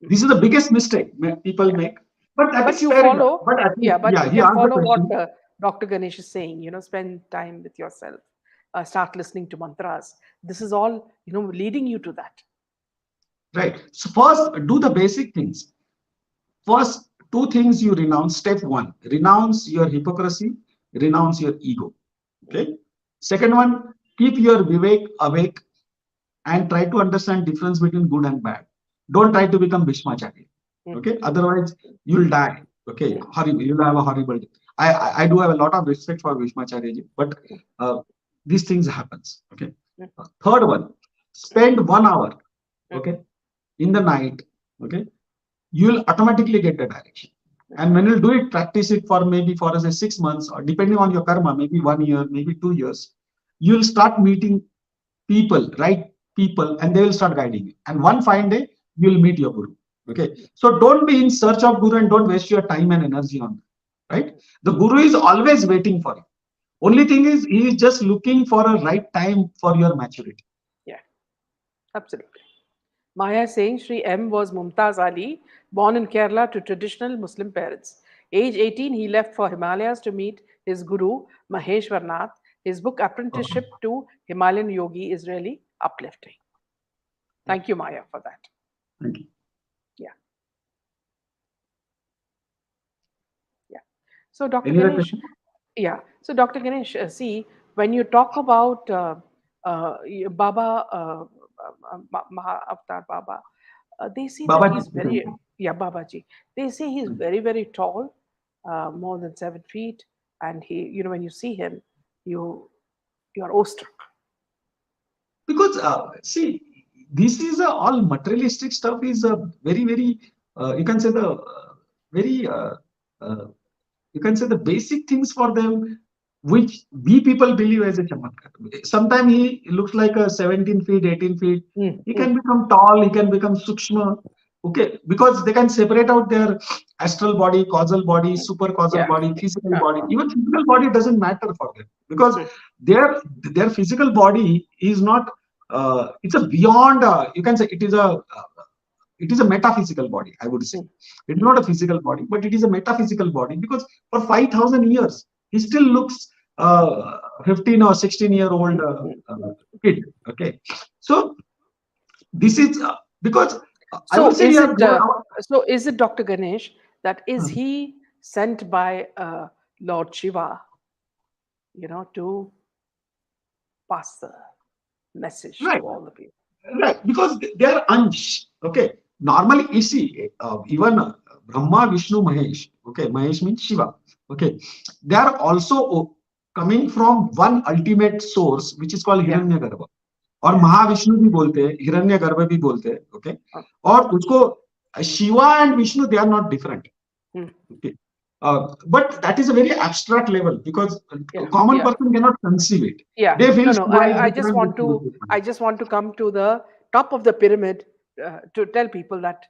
This is the biggest mistake people
Yeah.
make. But that
But
is
you
fair enough.
follow,
But at
yeah,
least,
but
yeah,
you
he
can
asked the
follow what
question.
Dr. Ganesh is saying, spend time with yourself, start listening to mantras. This is all, leading you to that.
Right. So first, do the basic things. First, two things you renounce. Step one, renounce your hypocrisy, renounce your ego.
Mm,
Okay. Second one, keep your vivek awake and try to understand difference between good and bad. Don't try to become Bhishmacharya.
mm,
Okay. Otherwise, you'll die. Okay.
mm,
Horrible. You'll have a horrible day. I do have a lot of respect for Bhishmacharya ji, but
mm,
uh, these things happens. Okay.
mm,
Third one,
mm,
spend 1 hour.
mm,
Okay. In the night. Okay, you'll automatically get the direction.
mm.
And when you do it, practice it for maybe for say 6 months or depending on your karma, maybe 1 year, maybe 2 years, you'll start meeting people, right people, and they will start guiding you. And one fine day, you'll meet your guru. Okay, so don't be in search of guru and don't waste your time and energy on that. Right? The guru is always waiting for you. Only thing is, he is just looking for a right time for your maturity.
Yeah, absolutely. Maya is saying Sri M was Mumtaz Ali, born in Kerala to traditional Muslim parents. Age 18, he left for Himalayas to meet his guru, Maheshwarnath. His book,
Okay.
Apprenticeship to Himalayan Yogi, is really uplifting.
Yeah.
Thank you, Maya, for that.
Thank you.
Yeah, yeah. So, Dr.
Any other
Ganesh,
question?
yeah. So, Dr. Ganesh, see, when you talk about Baba, Mahavatar Baba, they say that
Babaji,
he's
you can
very, yeah, Babaji. They say he's
say.
very, very tall, more than 7 feet, and he, when you see him, you you are awestruck.
Because see, this is all materialistic stuff is very very you can say the very uh, you can say the basic things for them which we people believe as a chamatkar. Sometimes he looks like a 17 feet 18 feet,
Mm,
he
mm,
can become tall, he can become sukshma. Okay, because they can separate out their astral body, causal body,
mm.
super causal
Yeah.
body, physical
Uh,
body. Even physical body doesn't matter for them because
mm,
their their physical body is not it's a beyond you can say it is a metaphysical body, I would say.
mm,
It's not a physical body, but it is a metaphysical body because for 5,000 years he still looks 15 or 16-year-old
mm, mm, mm.
kid. Okay, so this is because I would
So
say
is
yeah,
it Dr. Ganesh that is he sent by Lord Shiva, to pass the message to
right.
all the people?
Right, because they are Ansh. Okay, normally you see even Brahma, Vishnu, Mahesh. Okay, Mahesh means Shiva. Okay, they are also coming from one ultimate source, which is called
Yeah,
Hiranyagarbha. और
yeah.
Mahavishnu भी बोलते हैं, हिरण्यगर्भ भी बोलते हैं. Okay,
Uh,
और उसको Shiva and Vishnu they are not different.
mm,
Okay, but that is a very abstract level because a
yeah,
common
yeah,
person cannot conceive it.
yeah.
They feel
No, no.
Shiva is
I just
different.
want
Vishnu is
to
different.
come to the top of the pyramid to tell people that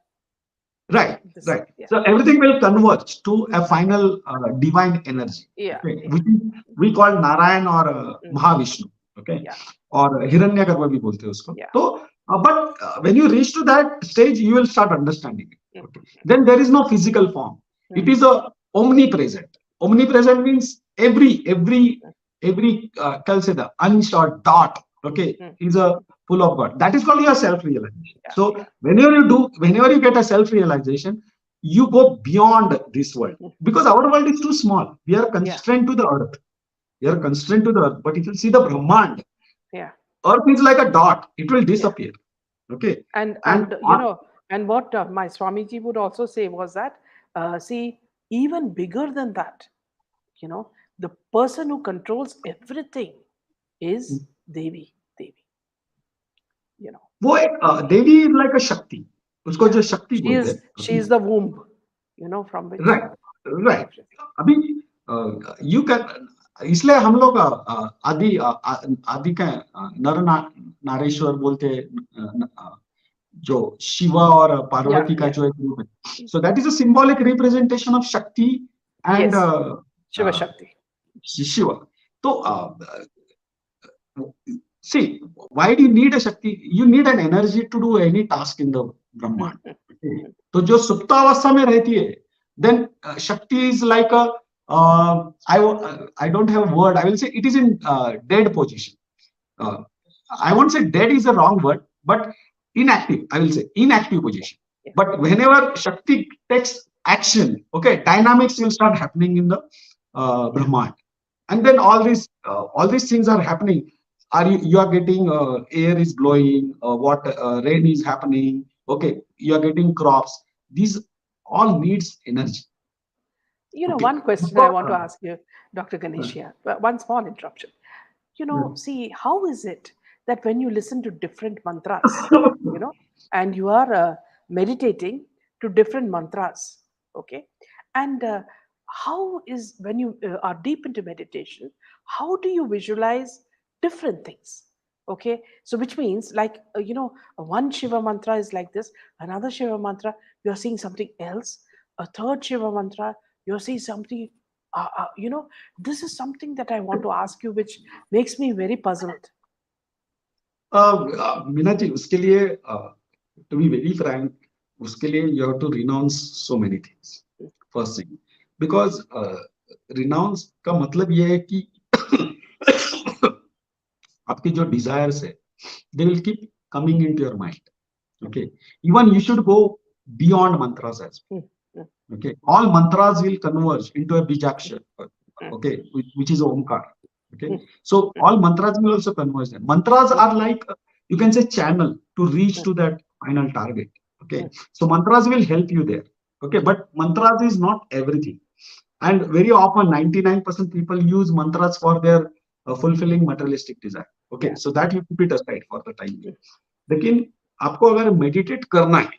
Right,
this.
right.
Yeah,
So everything will converge to a final divine energy,
yeah,
okay,
yeah,
which is we call Narayan or
mm,
Mahavishnu, okay,
yeah,
or Hiranyagarbha भी बोलते हैं उसको.
yeah.
So, but when you reach to that stage, you will start understanding it.
Mm,
Okay, then there is no physical form.
mm,
It is a omnipresent. Omnipresent means every tell say the ansh or dot, okay,
mm,
is a full of God. That is called your self-realization.
yeah,
So
yeah,
whenever you get a self-realization, you go beyond this world
mm,
because our world is too small. We are
yeah,
constrained to the earth. We are constrained to the earth. But if you see the Brahmand,
yeah,
earth is like a dot. It will
yeah.
disappear. Okay.
and
And
and you know and what my Swamiji would also say was that see, even bigger than that, the person who controls everything is Devi,
वो एक
Devi.
Devi is like a शक्ति. उसको
Yeah,
जो शक्ति
she
बोलते
is
हैं.
she
Okay.
is the womb, from which
Right. Right.
everything.
अभी you can, इसलिए हम लोग आदि का नारेश्वर बोलते हैं, जो शिवा और
Yeah,
पार्वती का
yeah.
जो एक रूप है, so that is a symbolic representation of Shakti and
Yes. Shiva Shakti.
Shiva. तो see, why do you need a Shakti? You need an energy to do any task in the Brahman.
Mm,
Okay.
mm,
तो जो सुप्तावस्था में रहती है, then Shakti is like a, I don't have a word. I will say it is in dead position. Uh, I won't say dead is a wrong word, but inactive. I will say inactive position.
yeah.
But whenever Shakti takes action, okay, dynamics will start happening in the Brahman, and then all these things are happening. You are getting air is blowing, what rain is happening, okay, you are getting crops, these all needs energy. Okay,
One question I
so,
want to ask you, Dr. Ganesh, here. One small interruption. See, how is it that when you listen to different mantras, you know, and you are meditating to different mantras, okay, and how is when you are deep into meditation, how do you visualize different things? Okay, so which means like one Shiva mantra is like this, another Shiva mantra you're seeing something else, a third Shiva mantra you're seeing something. This is something that I want to ask you, which makes me very puzzled.
Meena ji, उसके लिए to be very frank, उसके लिए you have to renounce so many things. First thing, because renounce का मतलब ये है कि आपकी जो डिजायर्स है, they will keep coming into your mind. Okay, even you should go beyond mantras as well.
Mm, mm,
Okay, all mantras will converge into a bijakshar,
mm,
okay, which is omkar. Okay,
mm,
so
mm,
all mantras will also converge there. Mantras
mm,
are like, you can say, channel to reach
mm,
to that final target. Okay,
mm,
so mantras will help you there. Okay, but mantras is not everything, and very often 99% people use mantras for their fulfilling materialistic desire. Okay,
yeah.
so that you keep it aside for the time being.
Mm,
लेकिन आपको अगर meditate करना है,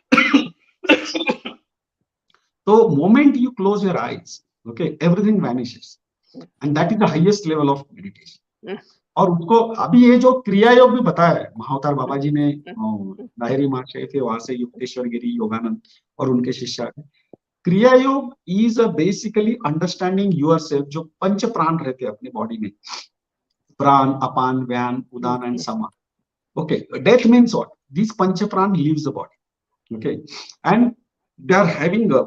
तो moment you close your eyes, okay, everything vanishes,
mm,
and that is the highest level of meditation.
mm,
और उसको अभी ये जो क्रिया योग भी बताया है महावतार
mm,
बाबाजी ने,
mm, mm,
लाहिरी महाशय थे, वहां से युक्तेश्वर गिरी, योगानंद और उनके शिष्य. Kriya Yoga is a basically understanding yourself. जो पंच प्राण रहते हैं अपने बॉडी में, प्राण, अपान, व्यान,
mm,
उदान एंड
mm,
समान. Okay, death means what? These pancha pran leaves the body. Okay, and they are having a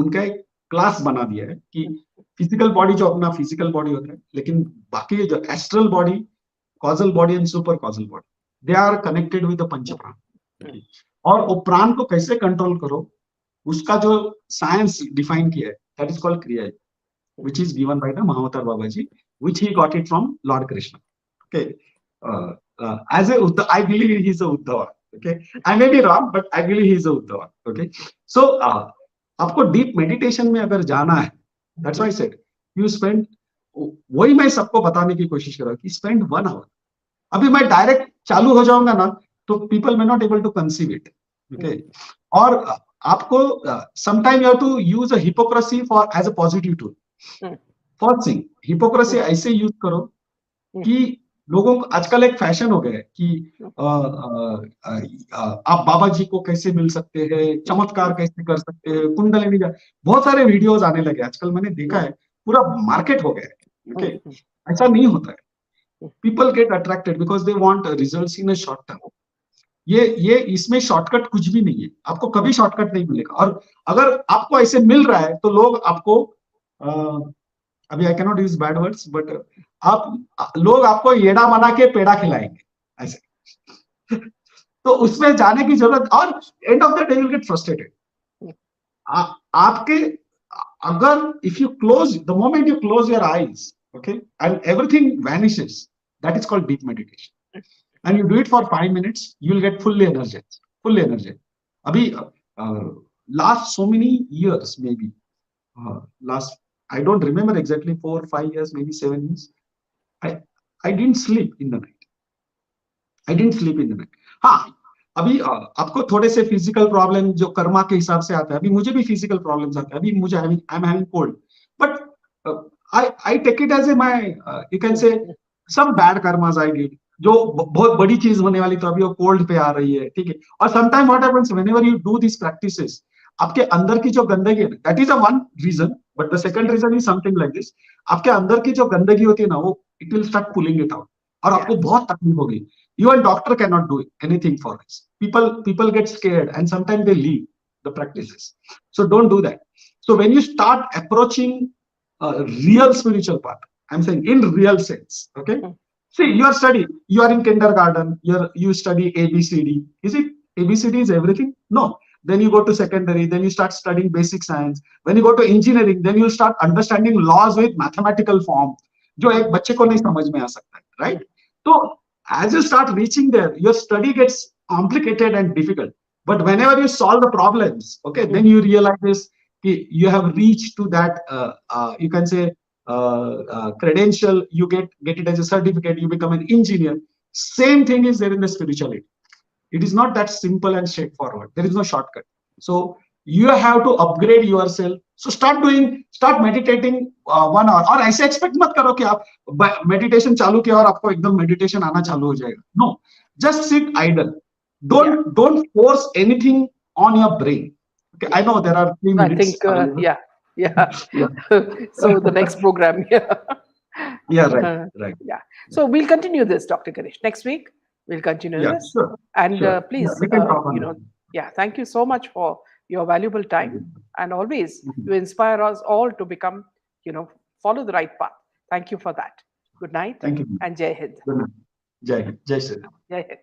उनका एक क्लास बना दिया है कि
mm,
फिजिकल बॉडी जो अपना फिजिकल बॉडी होता है, लेकिन बाकी जो astral body, causal body and super causal body, they are connected with the panch pran.
mm,
Okay, और वो प्राण को कैसे कंट्रोल करो, उसका जो साइंस डिफाइन किया है, दैट इज कॉल्ड क्रिया, which is given by the Mahavatar Babaji, which he got it from Lord Krishna. Okay, as a I believe he is a Uddhava. Okay, I may be wrong, but I believe he is a Uddhava. Okay, so आपको deep meditation में अगर जाना है, that's why I said you spend, वही मैं सबको बताने की कोशिश कर रहा हूँ कि spend 1 hour. अभी मैं डायरेक्ट चालू हो जाऊंगा ना, तो people may not able to conceive it. Okay, और आपको sometime you have to use a hypocrisy for as a positive tool.
mm,
first thing, hypocrisy
mm,
ऐसे यूज करो
mm,
कि लोगों को आजकल एक फैशन हो गया है कि
mm,
आप बाबा जी को कैसे मिल सकते हैं, चमत्कार कैसे कर सकते हैं, कुंडलिनी बहुत सारे वीडियोस आने लगे आजकल. मैंने देखा है, पूरा मार्केट हो गया है. ओके,
mm,
ऐसा नहीं होता है.
mm,
people get attracted because they want results in a short term. ये इसमें शॉर्टकट कुछ भी नहीं है, आपको कभी शॉर्टकट नहीं मिलेगा. और अगर आपको ऐसे मिल रहा है तो लोग आपको, अभी I cannot use bad words, but लोग आपको येड़ा बना के पेड़ा खिलाएंगे ऐसे. तो उसमें जाने की जरूरत, और end of the day you will get frustrated. आपके अगर if you close, the moment you close your eyes, okay, and everything vanishes, that is called deep meditation. And you do it for 5 minutes, you will get fully energized. Fully energized. Abhi, last so many years, maybe last, I don't remember exactly, 4 5 years, maybe 7 years, I I didn't sleep in the night. I didn't sleep in the night. हाँ, अभी आपको थोड़े से physical problem जो कर्मा के हिसाब से आता है, अभी मुझे भी फिजिकल प्रॉब्लम्स आते हैं. अभी मुझे I am having cold, but I take it as a my you can
Mm,
say
mm.
some bad karmas I did. जो बहुत बड़ी चीज होने वाली तो अभी वो कोल्ड पे आ रही है, ठीक है. और sometime what happens whenever you do this practices, आपके अंदर की जो गंदगी है, that is a one reason, but the second
Yeah,
reason is something like this. आपके अंदर की जो गंदगी होती है ना, वो it will start pulling it out, और
yeah,
आपको बहुत तकलीफ होगी. Even doctor cannot do anything for this. People get scared and sometime they leave the practices. So don't do that. So when you start approaching real spiritual path, I'm saying in real sense, okay.
mm,
See, you are studying, you are in kindergarten, you study ABCD. Is it ABCD is everything? No. Then you go to secondary, then you start studying basic science. When you go to engineering, then you start understanding laws with mathematical form, जो एक बच्चे को नहीं समझ में आ सकता है,
mm,
right? So as you start reaching there, your study gets complicated and difficult. But whenever you solve the problems, okay, then
mm.
you realize you have reached to that you can say credential, you get it as a certificate, you become an engineer. Same thing is there in the spirituality. It is not that simple and straightforward. There is no shortcut. So you have to upgrade yourself. So start meditating 1 hour. और ऐसे expect मत करो कि आप meditation चालू किया और आपको एकदम मेडिटेशन आना चालू हो जाएगा. No, just sit idle.
Yeah.
Don't force anything on your brain. Okay, I
Yeah.
know there are 3
I
minutes
think,
available.
yeah, yeah.
Yeah.
So the next program, yeah.
Yeah, right,
Uh,
right.
yeah.
Yeah,
So we'll continue this, Dr. Ganesh. Next week, we'll continue
yeah,
this.
sure,
And
sure. Yeah,
please,
we can talk on that.
yeah, thank you so much for your valuable
Thank
time.
you.
And always,
Mhm.
you inspire us all to become, follow the right path. Thank you for that. Good night
Thank you.
and Jai Hind.
Good night. Jai Hind. Jai Shri Ram.
Jai Hind.